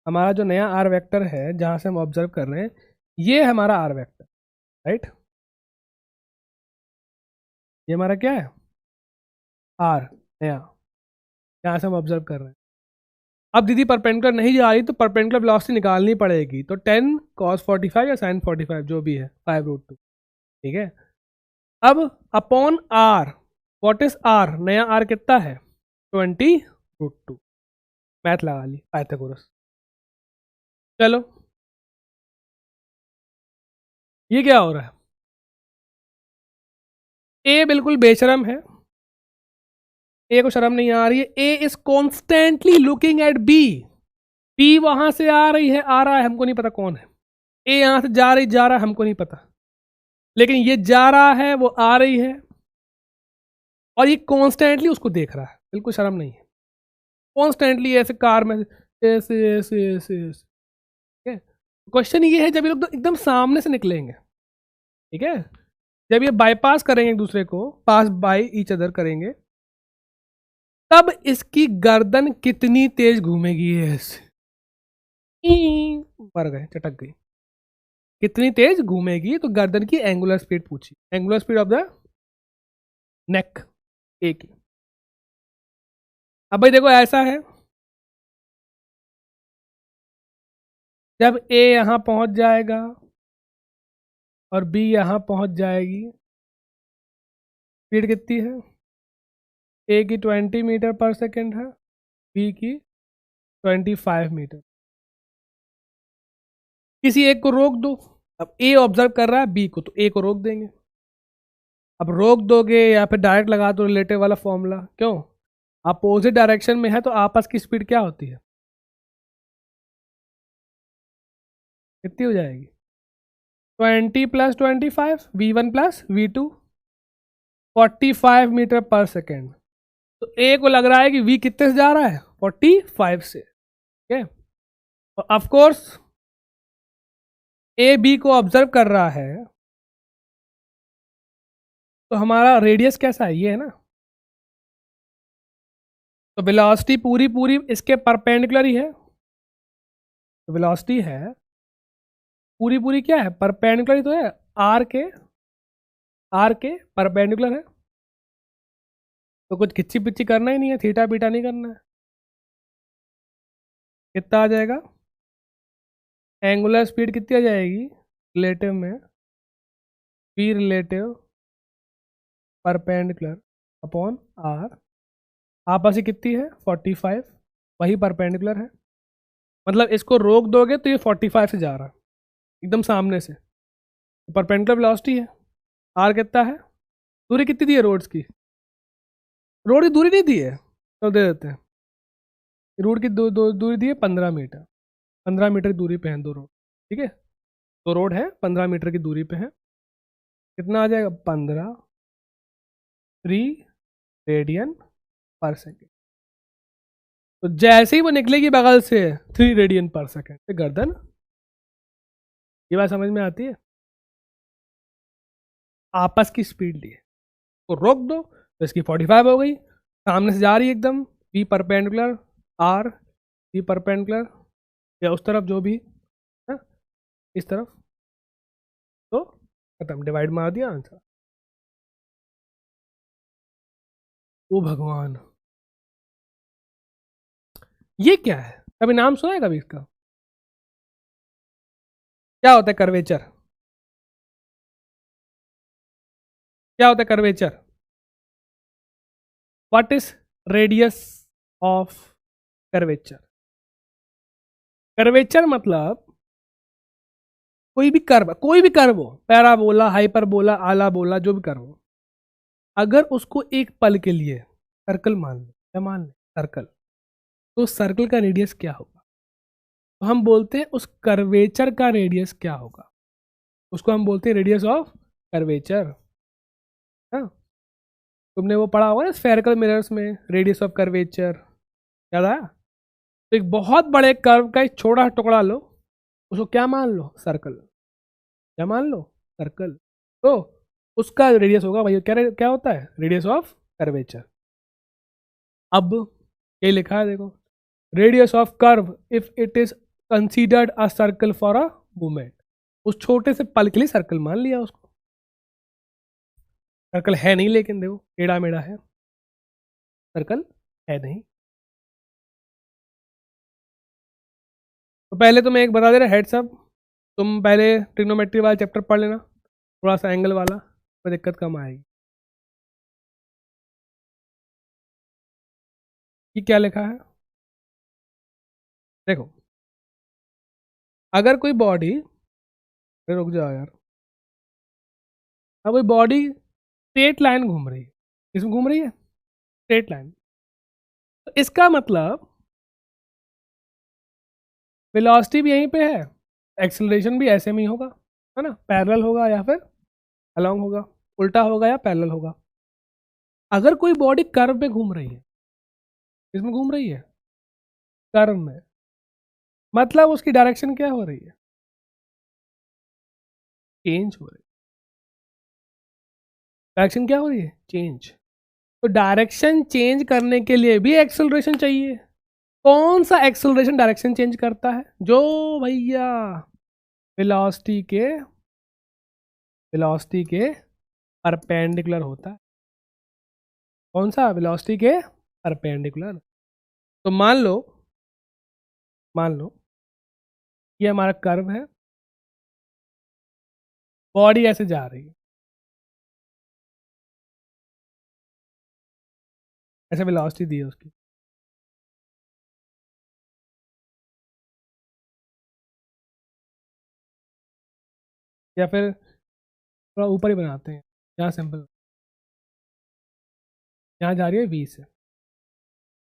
हमारा जो नया आर वेक्टर है जहाँ से हम ऑब्जर्व कर रहे हैं, ये हमारा आर वेक्टर, राइट, ये हमारा क्या है आर नया, यहाँ से हम ऑब्जर्व कर रहे हैं। अब दीदी परपेंडिकुलर नहीं जा रही तो परपेंडिकुलर वेलोसिटी निकालनी पड़ेगी, तो 10 cos 45 या sin 45 जो भी है 5√2, ठीक है। अब upon R, what is R, नया आर कितना है 20√2, मैथ लगा ली पाइथागोरस। चलो ये क्या हो रहा है, ए बिल्कुल बेशरम है, ए को शर्म नहीं आ रही है, A is constantly looking at B, B वहां से आ रही है, आ रहा है, हमको नहीं पता कौन है, ए यहां से जा रही जा रहा है, हमको नहीं पता, लेकिन ये जा रहा है, वो आ रही है, और ये कॉन्स्टेंटली उसको देख रहा है, बिल्कुल शर्म नहीं है, कॉन्स्टेंटली ऐसे कार में ऐसे ऐसे ऐसे ऐसे, ठीक है। क्वेश्चन ये है जब ये लोग तो एकदम सामने से निकलेंगे, ठीक है, जब ये बाईपास करेंगे एक दूसरे को, पास बाय ईच अदर करेंगे, तब इसकी गर्दन कितनी तेज घूमेगी, ऐसे मर गए, चटक गई, कितनी तेज घूमेगी, तो गर्दन की एंगुलर स्पीड पूछी, angular speed of the neck A की। अब भाई देखो ऐसा है, जब ए यहां पहुंच जाएगा और बी यहां पहुंच जाएगी, स्पीड कितनी है, ए की 20 मीटर पर सेकेंड है, बी की 25 मीटर, किसी एक को रोक दो, अब ए ऑब्जर्व कर रहा है बी को, तो ए को रोक देंगे, अब रोक दोगे या फिर डायरेक्ट लगा दो रिलेटिव वाला फॉर्मूला, क्यों, अपोजिट डायरेक्शन में है तो आपस की स्पीड क्या होती है, कितनी हो जाएगी 20 + 25 v1 + v2, 45 मीटर पर सेकेंड, तो ए को लग रहा है कि v कितने से जा रहा है 45 से, ठीक है, और ऑफ कोर्स ए बी को ऑब्जर्व कर रहा है, तो हमारा रेडियस कैसा है, ये है ना, तो वेलोसिटी पूरी पूरी इसके परपेंडिकुलर ही है, तो वेलोसिटी है पूरी पूरी क्या है परपेंडिकुलर ही तो है, आर के परपेंडिकुलर है, तो कुछ खिच्ची पिच्ची करना ही नहीं है, थीटा बीटा नहीं करना है, कितना आ जाएगा एंगुलर स्पीड कितनी आ जाएगी रिलेटिव में, v relative perpendicular upon r, आपस में कितनी है 45, वही परपेंडिकुलर है, मतलब इसको रोक दोगे तो ये 45 से जा रहा है एकदम सामने से, परपेंडिकुलर वेलोसिटी है। r कितना है, दूरी कितनी दी है रोड्स की, रोड की दूरी नहीं दी है तो दे देते हैं, रोड की दूरी दी है 15 मीटर, 15 मीटर की दूरी पे हैं दो रोड, ठीक है, दो रोड है 15 मीटर की दूरी पे है, कितना आ जाएगा 15 3 रेडियन पर सेकेंड। तो जैसे ही वो निकलेगी बगल से 3 रेडियन पर सेकेंड से गर्दन, ये बात समझ में आती है, आपस की स्पीड ली है तो रोक दो तो इसकी 45 हो गई, सामने से जा रही है एकदम, v perpendicular r, v perpendicular या उस तरफ जो भी है इस तरफ, तो खत्म, डिवाइड मार दिया आंसर। ओ भगवान, ये क्या है, कभी नाम सुना है कभी इसका, क्या होता है कर्वेचर, क्या होता है curvature, what is radius of curvature. Curvature मतलब कोई भी कर्व हो, पैराबोला, हाइपरबोला, आलाबोला, जो भी कर्व हो, अगर उसको एक पल के लिए सर्कल मान ले, क्या मान ले सर्कल, तो सर्कल का रेडियस क्या होगा, तो हम बोलते हैं उस कर्वेचर का रेडियस क्या होगा, उसको हम बोलते हैं रेडियस ऑफ कर्वेचर। हाँ, तुमने वो पढ़ा होगा ना स्फेरिकल मिरर्स में, रेडियस ऑफ कर्वेचर, याद आया, तो एक बहुत बड़े कर्व का एक छोटा टुकड़ा लो, उसको क्या मान लो सर्कल, क्या मान लो सर्कल, तो उसका रेडियस होगा भाई, क्या होता है रेडियस ऑफ कर्वेचर। अब ये लिखा है देखो, radius of curve if it is considered a circle for a movement, उस छोटे से पल के लिए सर्कल मान लिया उसको, सर्कल है नहीं लेकिन देखो टेढ़ा मेढ़ा है, सर्कल है नहीं। तो पहले तो मैं एक बता दे रहा हेड्स अप, तुम पहले ट्रिग्नोमेट्री वाला चैप्टर पढ़ लेना, थोड़ा सा एंगल वाला, कोई दिक्कत कम आएगी। ये क्या लिखा है देखो, अगर कोई बॉडी, रुक जाओ यार, अब कोई बॉडी स्ट्रेट लाइन घूम रही है, इसमें घूम रही है स्ट्रेट लाइन, तो इसका मतलब वेलोसिटी भी यहीं पे है, एक्सेलरेशन भी ऐसे में ही होगा, है ना, पैरेलल होगा या फिर अलोंग होगा, उल्टा होगा या पैरेलल होगा। अगर कोई बॉडी कर्व में घूम रही है, इसमें घूम रही है कर्व में, मतलब उसकी डायरेक्शन क्या हो रही है, चेंज हो रही है, डायरेक्शन क्या हो रही है चेंज, तो डायरेक्शन चेंज करने के लिए भी एक्सेलरेशन चाहिए, कौन सा एक्सेलरेशन डायरेक्शन चेंज करता है, जो भैया वेलोसिटी के परपेंडिकुलर होता है, कौन सा वेलोसिटी के परपेंडिकुलर। तो मान लो ये हमारा कर्व है, बॉडी ऐसे जा रही है, ऐसे वेलोसिटी दी है उसकी, या फिर थोड़ा ऊपर ही बनाते हैं, यहाँ सिंपल, यहाँ जा रही है v से,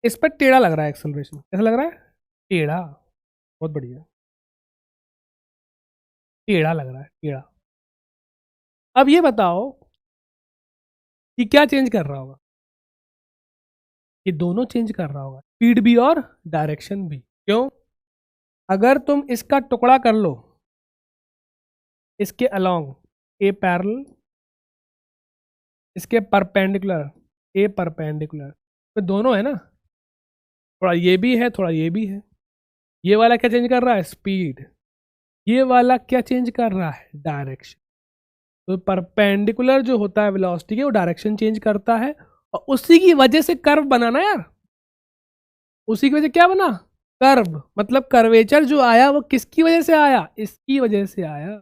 इस पर टेढ़ा लग रहा है एक्सेलरेशन, कैसा लग रहा है टेढ़ा, बहुत बढ़िया, टेढ़ा लग रहा है टेढ़ा। अब ये बताओ कि क्या चेंज कर रहा होगा, ये दोनों चेंज कर रहा होगा, स्पीड भी और डायरेक्शन भी, क्यों, अगर तुम इसका टुकड़ा कर लो इसके अलोंग ए पैरेलल, इसके परपेंडिकुलर ए परपेंडिकुलर, तो दोनों है ना, थोड़ा ये भी है थोड़ा ये भी है, ये वाला क्या चेंज कर रहा है स्पीड, ये वाला क्या चेंज कर रहा है डायरेक्शन, तो परपेंडिकुलर जो होता है वेलोसिटी के वो डायरेक्शन चेंज करता है, और उसी की वजह से कर्व बनाना यार, उसी की वजह क्या बना कर्व मतलब कर्वेचर जो आया वो किसकी वजह से आया, इसकी वजह से आया।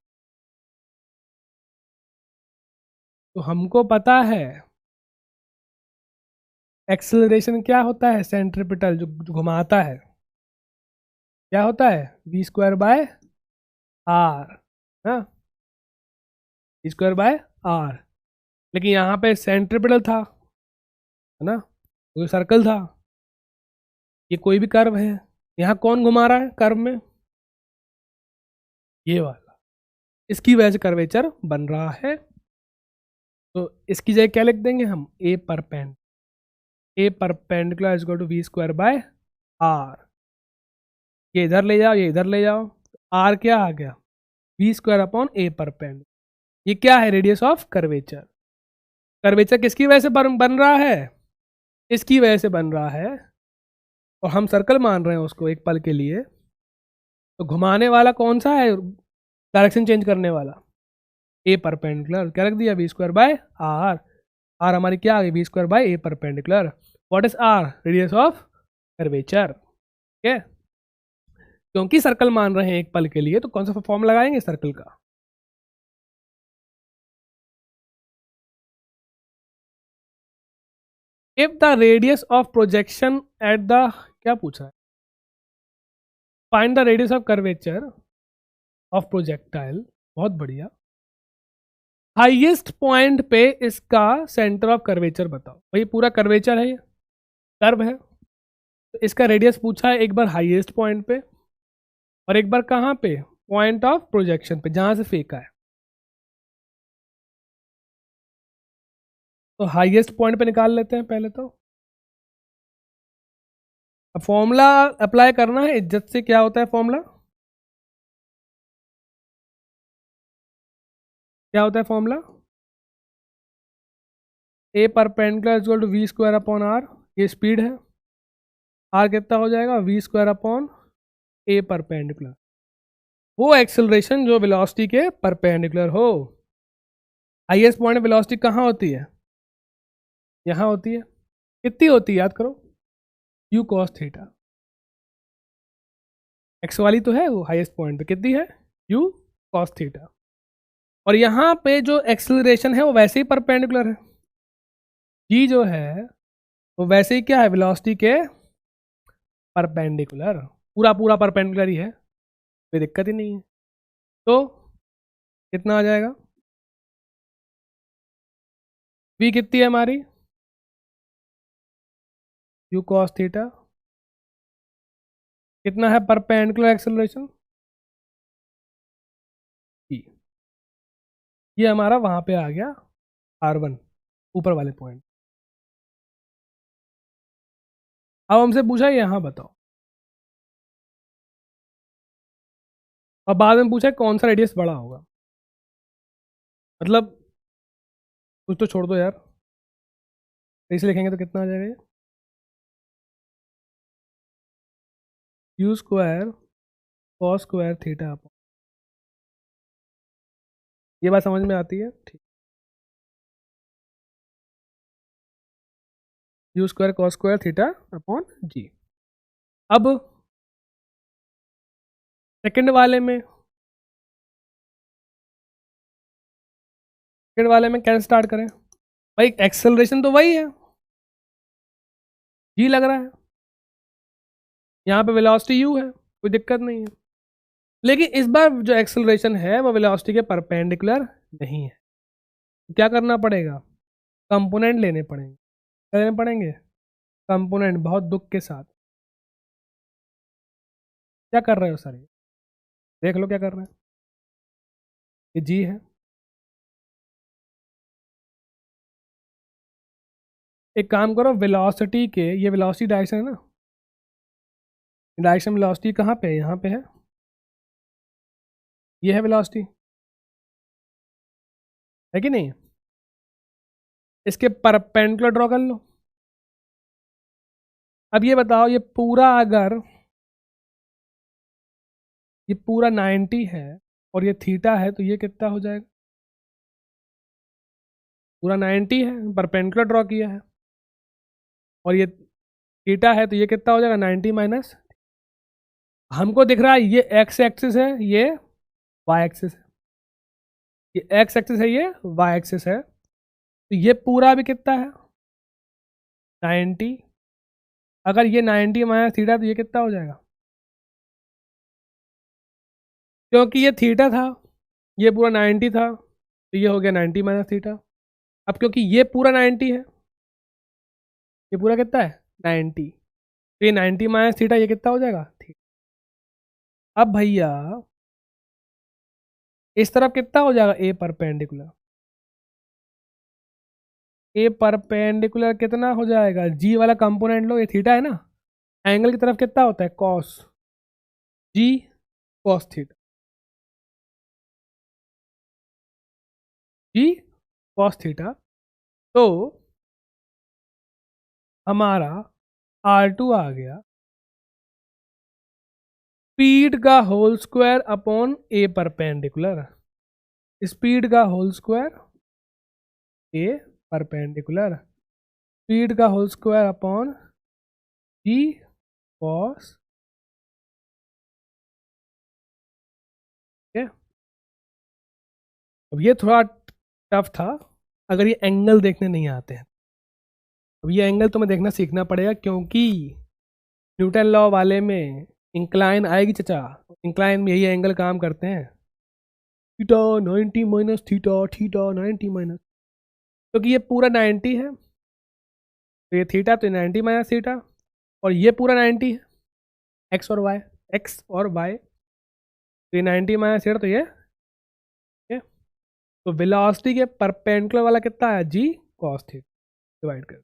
तो हमको पता है एक्सेलरेशन क्या होता है, सेंट्रीपिटल जो घुमाता है क्या होता है, वी स्क्वायर बाय आर, हाँ वी स्क्वायर बाय आर। लेकिन यहाँ पे सेंट्रीपिटल था, है ना, वो सर्कल था, ये कोई भी कर्व है, यहाँ कौन घुमा रहा है कर्व में, ये वाला, इसकी वजह से कर्वेचर बन रहा है। तो इसकी जगह क्या लिख देंगे हम, a perpendicular is equal to we square by are. ये इधर ले जाओ, ये इधर ले जाओ, आर क्या आ गया, वी स्क्वायर अपॉन ए परपेंड। ये क्या है, रेडियस ऑफ कर्वेचर। कर्वेचर किसकी वजह से बन रहा है, इसकी वजह से बन रहा है, और हम सर्कल मान रहे हैं उसको एक पल के लिए। तो घुमाने वाला कौन सा है, डायरेक्शन चेंज करने वाला, ए परपेंडिकुलर, क्या रख दिया, V square by R. R हमारी क्या आ गई, V square by A perpendicular. What is R, radius of curvature. ठीक है, क्योंकि सर्कल मान रहे हैं एक पल के लिए, तो कौन सा फॉर्म लगाएंगे सर्कल का, if the radius of projection at the, क्या पूछा है, find the radius of curvature of projectile, बहुत बढ़िया। हाईएस्ट पॉइंट पे इसका सेंटर ऑफ कर्वेचर बताओ, भाई पूरा कर्वेचर है, ये कर्व है, तो इसका रेडियस पूछा है एक बार हाईएस्ट पॉइंट पे, और एक बार कहाँ पे, पॉइंट ऑफ प्रोजेक्शन पे, जहां से फेंका है। तो हाईएस्ट पॉइंट पे निकाल लेते हैं पहले तो। अब फॉर्मूला अप्लाई करना है इज्जत से, क्या होता है फॉर्मूला, क्या होता है formula, A perpendicular equal to we square upon R, ये स्पीड है, आर कितना हो जाएगा, V square upon A perpendicular, वो एक्सेलरेशन जो वेलोसिटी के परपेंडिकुलर हो। हाईएस्ट पॉइंट वेलोसिटी कहाँ होती है, यहाँ होती है, कितनी होती है याद करो, यू कॉस थीटा, एक्स वाली तो है वो हाईएस्ट पॉइंट पे, कितनी है, यू कॉस थीटा। और यहाँ पे जो एक्सेलरेशन है वो वैसे ही परपेंडिकुलर है, जी जो है वो वैसे ही क्या है, वेलोसिटी के परपेंडिकुलर, पूरा पूरा परपेंडिकुलर ही है, कोई दिक्कत ही नहीं है। तो कितना आ जाएगा, v कितनी है हमारी, यू कॉस थीटा, कितना है परपेंडिकुलर एक्सेलरेशन, e, ये हमारा वहां पे आ गया r1, ऊपर वाले पॉइंट। अब हमसे पूछा यहाँ बताओ, और बाद में पूछा कौन सा रेडियस बड़ा होगा, मतलब कुछ तो छोड़ दो यार, इसे लिखेंगे तो कितना आ जाएगा ये, u square cos square theta, ये बात समझ में आती है, ठीक, u square cos square theta upon g. अब सेकंड वाले में, सेकंड वाले में कैसे स्टार्ट करें, भाई एक्सेलरेशन तो वही है, जी लग रहा है, यहाँ पे वेलोसिटी यू है, कोई दिक्कत नहीं है। लेकिन इस बार जो एक्सेलरेशन है वो वेलोसिटी के परपेंडिकुलर नहीं है, तो क्या करना पड़ेगा, कंपोनेंट लेने पड़ेंगे, क्या लेने पड़ेंगे, कंपोनेंट, बहुत दुख के साथ। क्या कर रहे हो सर, ये देख लो क्या कर रहे हैं, ये जी है, एक काम करो, वेलोसिटी के, ये वेलोसिटी डायरेक्शन है ना, डायरेक्शन वेलोसिटी कहाँ पे है, यहाँ पे है, ये है वेलोसिटी, है कि नहीं, इसके परपेंडिकुलर ड्रॉ कर लो। अब ये बताओ, ये पूरा अगर, ये पूरा 90 है और ये थीटा है, तो ये कितना हो जाएगा, पूरा 90 है, परपेंडिकुलर ड्रॉ किया है, और ये थीटा है, तो ये कितना हो जाएगा, 90 माइनस, हमको दिख रहा है ये एक्स एक्सिस है, ये वाई एक्सिस है, ये एक्स एक्सिस है, ये वाई एक्सिस है। तो ये पूरा भी कितना है 90। अगर ये 90 माइनस थीटा तो ये कितना हो जाएगा, क्योंकि ये थीटा था, ये पूरा 90 था, तो ये हो गया 90 माइनस थीटा। अब क्योंकि ये पूरा 90 है, ये पूरा कितना है 90, तो ये 90 माइनस थीटा, ये कितना हो जाएगा थीटा। अब भैया इस तरफ कितना हो जाएगा ए परपेंडिकुलर, ए परपेंडिकुलर कितना हो जाएगा, जी वाला कंपोनेंट लो, ये थीटा है ना, एंगल की तरफ कितना होता है कॉस, जी कॉस थीटा, जी कॉस थीटा। तो हमारा R2 आ गया स्पीड का whole square upon A perpendicular, speed का होल स्क्वायर ए परपेंडिकुलर, स्पीड का whole square upon g cos, ठीक है। अब ये थोड़ा टफ था, अगर ये एंगल देखने नहीं आते हैं। अब ये एंगल तुम्हें देखना सीखना पड़ेगा, क्योंकि न्यूटन लॉ वाले में इंक्लाइन आएगी चचा, इंक्लाइन में यही एंगल काम करते हैं, theta 90 minus theta, theta 90 minus, क्योंकि ये पूरा 90 है, तो ये थीटा तो 90 माइनस थीटा, और ये पूरा 90 है, एक्स और वाई, एक्स और वाई, तो ये 90 माइनस थीटा, तो ये तो वेलोसिटी के परपेंडिकुलर वाला कितना है जी कॉस थीटा, डिवाइड कर।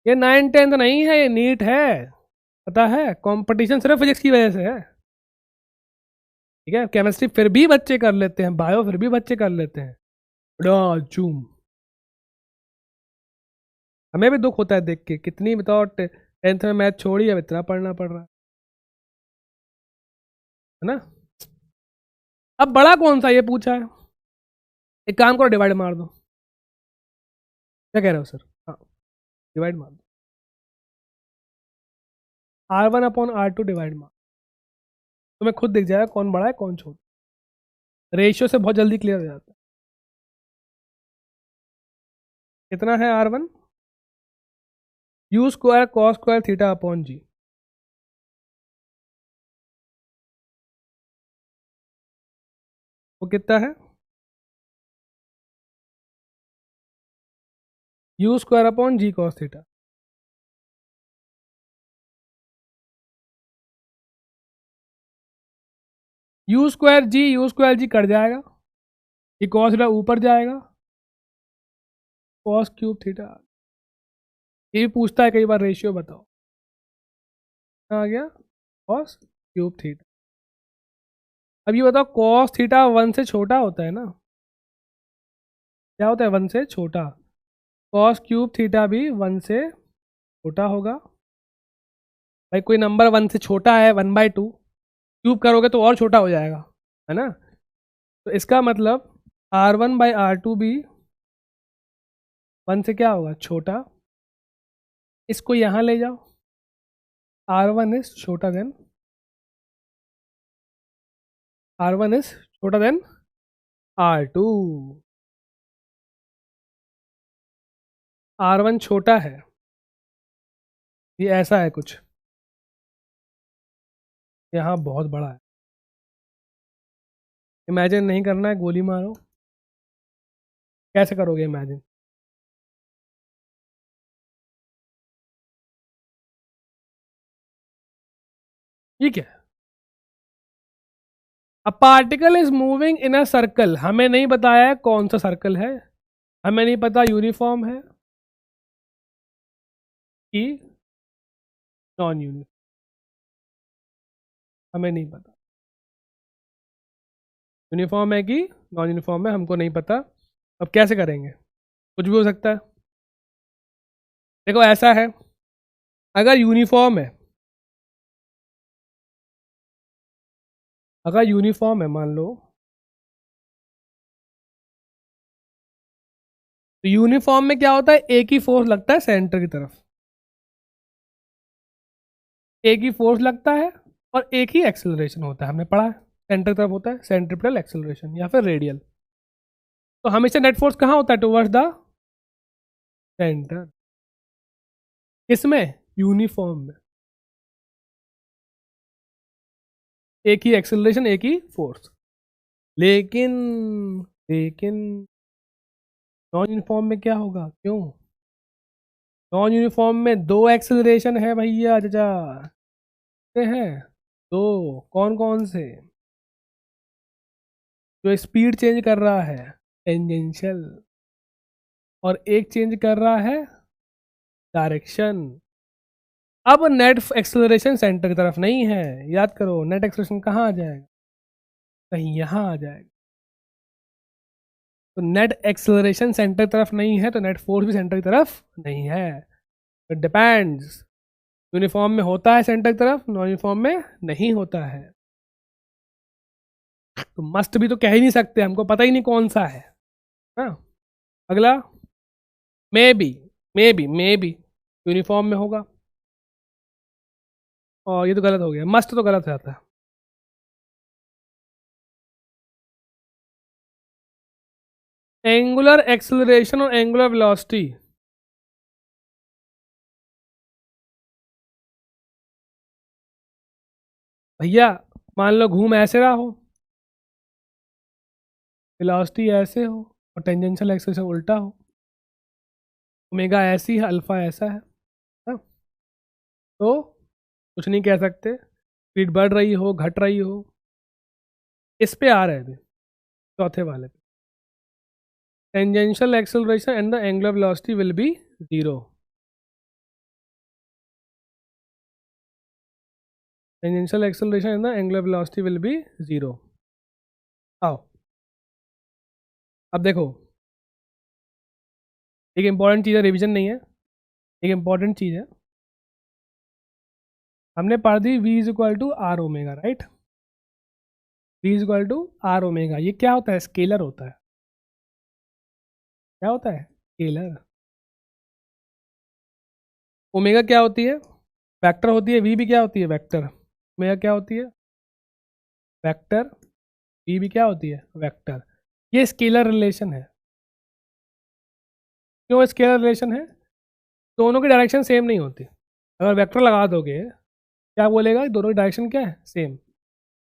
ये 9/10 नहीं है, ये नीट है, पता है, कंपटीशन सिर्फ फिजिक्स की वजह से है, ठीक है। केमिस्ट्री फिर भी बच्चे कर लेते हैं, बायो फिर भी बच्चे कर लेते हैं, बड़ा जूम। हमें भी दुख होता है देख के, कितनी बताओ 10th में मैथ छोड़ी, अब इतना पढ़ना पड़ रहा है ना। अब बड़ा कौन सा ये पूछा है, एक काम करो डिवाइड मार दो, क्या कह रहे हो सर, हाँ डिवाइड मार दो, R1/R2 डिवाइड मार, तुम्हें खुद दिख जाएगा कौन बड़ा है कौन छोटा, रेशियो से बहुत जल्दी क्लियर हो जाता है। कितना है R1, u square cos square theta upon g, वो कितना है u square upon g cos theta. U square g cut जाएगा, ये कॉस थीटा ऊपर जाएगा, कॉस क्यूब थीटा। ये भी पूछता है कई बार रेशियो बताओ, आ गया कॉस क्यूब थीटा। अब ये बताओ कॉस थीटा 1 से छोटा होता है ना, क्या होता है 1 से छोटा, कॉस क्यूब थीटा भी 1 से छोटा होगा। भाई कोई नंबर 1 से छोटा है 1/2, क्यूब करोगे तो और छोटा हो जाएगा, है ना। तो इसका मतलब R1/R2 भी 1 से क्या होगा छोटा, इसको यहाँ ले जाओ, R1 इज छोटा देन, R1 इज छोटा देन R2, R1 छोटा है, ये ऐसा है कुछ, यहाँ बहुत बड़ा है, इमेजिन नहीं करना है, गोली मारो, कैसे करोगे इमेजिन। ये क्या है, a particle is moving in a circle, हमें नहीं बताया है कौन सा सर्कल है, हमें नहीं पता यूनिफॉर्म है कि नॉन यूनिफॉर्म, हमें नहीं पता यूनिफॉर्म है कि नॉन यूनिफॉर्म है, हमको नहीं पता। अब कैसे करेंगे, कुछ भी हो सकता है। देखो ऐसा है, अगर यूनिफॉर्म है, अगर यूनिफॉर्म है मान लो, तो यूनिफॉर्म में क्या होता है, एक ही फोर्स लगता है सेंटर की तरफ, एक ही फोर्स लगता है, और एक ही एक्सेलरेशन होता है, हमने पढ़ा है, सेंटर की तरफ होता है सेंट्रिपिटल एक्सेलरेशन या फिर रेडियल। तो हमेशा नेट फोर्स कहाँ होता है? Towards the centre. इसमें यूनिफॉर्म में एक ही एक्सेलरेशन एक ही फोर्स। लेकिन लेकिन नॉन यूनिफॉर्म में क्या होगा? क्यों? नॉन यूनिफॉर्म में दो एक्सेलरेशन है भैया चाचा, हैं दो। कौन कौन से? जो स्पीड चेंज कर रहा है टेंजेंशियल, और एक चेंज कर रहा है डायरेक्शन। अब नेट एक्सेलरेशन सेंटर की तरफ नहीं है, याद करो, नेट एक्सेलरेशन कहाँ आ जाएगा? कहीं यहाँ आ जाएगा। तो नेट एक्सेलरेशन सेंटर की तरफ नहीं है तो नेट फोर्स भी सेंटर की तरफ नहीं है। इट डिपेंड्स, यूनिफॉर्म में होता है सेंटर की तरफ, नॉन यूनिफॉर्म में नहीं होता है। तो मस्ट भी तो कह ही नहीं सकते, हमको पता ही नहीं कौन सा है। हाँ, अगला मे बी यूनिफॉर्म में होगा, और ये तो गलत हो गया, मस्ट तो गलत हो जाता है। एंगुलर एक्सेलरेशन और एंगुलर वेलोसिटी, भैया मान लो घूम ऐसे रहा हो, वेलोसिटी ऐसे हो, और टेंजेंशियल एक्सेलरेशन उल्टा हो, ओमेगा ऐसी है, अल्फा ऐसा है ना? तो कुछ नहीं कह सकते, स्पीड बढ़ रही हो घट रही हो। इस पे आ रहे हैं अभी, चौथे वाले पे। Tangential acceleration and the angular velocity will be zero. Tangential acceleration and the angular velocity will be zero. आओ अब देखो, एक इंपॉर्टेंट चीज़ है, रिवीजन नहीं है, एक इंपॉर्टेंट चीज़ है। हमने पढ़ दी v is equal to R omega, right? v is equal to R omega, ये क्या होता है? स्केलर होता है। क्या होता है? स्केलर। ओमेगा क्या होती है? वेक्टर होती है। v भी क्या होती है? वेक्टर। ओमेगा क्या होती है? वेक्टर। v भी क्या होती है? वेक्टर। ये स्केलर रिलेशन है। क्यों स्केलर रिलेशन है? दोनों की डायरेक्शन सेम नहीं होती। अगर वेक्टर लगा दोगे, क्या बोलेगा? दोनों की डायरेक्शन क्या है? सेम।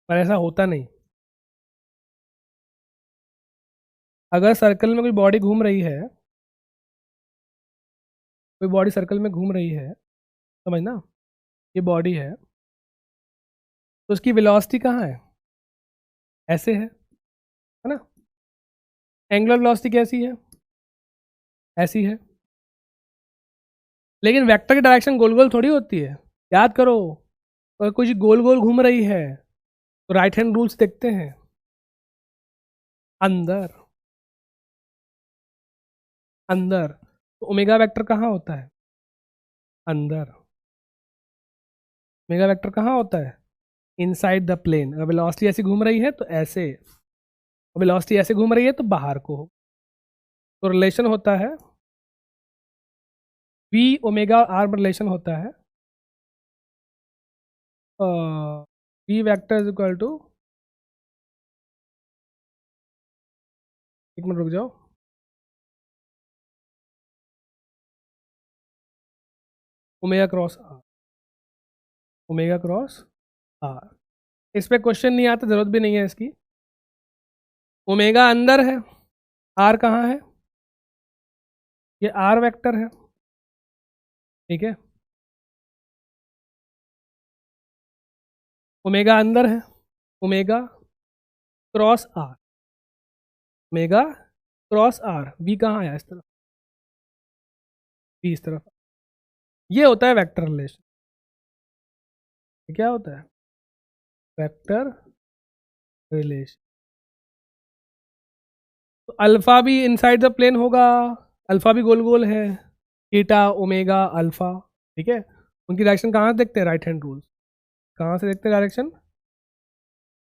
पर ऐसा होता नहीं। अगर सर्कल में कोई बॉडी घूम रही है, कोई बॉडी सर्कल में घूम रही है, समझना, ये बॉडी है, तो उसकी वेलोसिटी कहाँ है? ऐसे है ना? एंगुलर वेलोसिटी कैसी है? ऐसी है। लेकिन वेक्टर की डायरेक्शन गोल गोल थोड़ी होती है, याद करो। अगर कुछ गोल गोल घूम रही है तो राइट हैंड रूल्स देखते हैं। अंदर, अंदर। तो ओमेगा वेक्टर कहाँ होता है? अंदर। ओमेगा वेक्टर कहाँ होता है? Inside the plane. अगर वेलोसिटी ऐसी घूम रही है तो ऐसे, वेलोसिटी ऐसे घूम रही है तो बाहर को हो। तो रिलेशन होता है v ओमेगा आर में रिलेशन होता है v vector is equal to, एक मिनट रुक जाओ, omega cross R, omega cross R. इस पे क्वेश्चन नहीं आता, जरूरत भी नहीं है इसकी। ओमेगा अंदर है, आर कहाँ है? ये आर वेक्टर है, ठीक है। ओमेगा अंदर है, omega cross R, omega cross R. V कहाँ आया? इस तरफ, वी इस तरफ। ये होता है वेक्टर रिलेशन। क्या होता है? Vector relation. तो अल्फा भी इनसाइड द प्लेन होगा, अल्फा भी गोल गोल है, थीटा ओमेगा अल्फा, ठीक है। उनकी डायरेक्शन कहाँ से देखते हैं? Right hand rules. कहाँ से देखते हैं डायरेक्शन?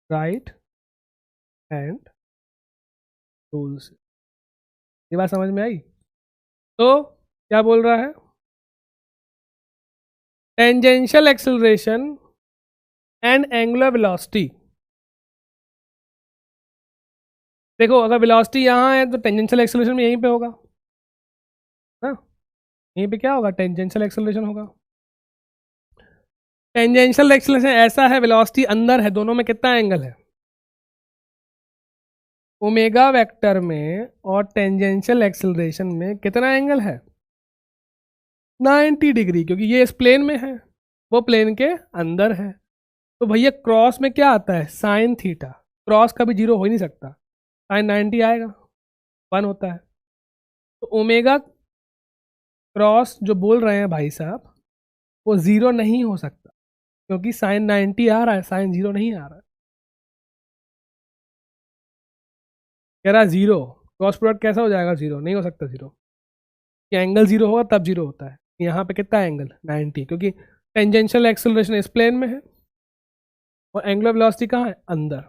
Right hand rules. ये बात समझ में आई? तो क्या बोल रहा है? Tangential acceleration and angular velocity, देखो अगर वेलोसिटी यहाँ है तो टेंजेंशियल एक्सेलरेशन भी यहीं पे होगा ना, यहीं पे क्या होगा, टेंजेंशियल एक्सेलरेशन होगा। टेंजेंशियल एक्सेलरेशन ऐसा है, वेलोसिटी अंदर है, दोनों में कितना एंगल है, ओमेगा वेक्टर में और टेंजेंशियल एक्सेलरेशन में कितना एंगल है, 90 डिग्री, क्योंकि ये इस प्लेन में है, वो प्लेन के अंदर है। तो भैया क्रॉस में क्या आता है, साइन थीटा, क्रॉस का भी जीरो हो ही नहीं सकता, साइन 90 आएगा, 1 होता है। तो ओमेगा क्रॉस जो बोल रहे हैं भाई साहब, वो ज़ीरो नहीं हो सकता, क्योंकि साइन 90 आ रहा है, साइन जीरो नहीं आ रहा है। कह रहा है जीरो, क्रॉस प्रोडक्ट कैसा हो जाएगा, जीरो नहीं हो सकता, जीरो, कि एंगल जीरो होगा तब जीरो होता है। यहाँ पे कितना एंगल 90, क्योंकि टेंजेंशियल एक्सेलरेशन इस प्लेन में है और एंगुलर वेलोसिटी कहाँ है, अंदर।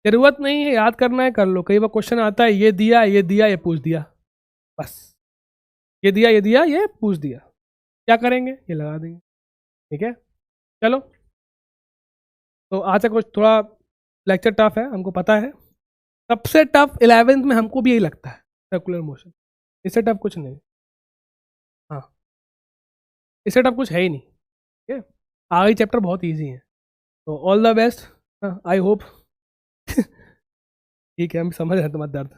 जरूरत नहीं है याद करना है, कर लो, कई बार क्वेश्चन आता है ये दिया ये दिया ये पूछ दिया, बस ये दिया ये दिया ये पूछ दिया, क्या करेंगे, ये लगा देंगे, ठीक है। चलो, तो आज का कुछ थोड़ा लेक्चर टफ है, हमको पता है, सबसे टफ 11th में हमको भी यही लगता है, सर्कुलर मोशन, इससे टफ कुछ नहीं, हाँ इससे टफ कुछ है ही नहीं, ठीक है, आगे चैप्टर बहुत ईजी है। तो all the best, I hope ठीक है, हम समझ रहे हैं तुम्हारा दर्द।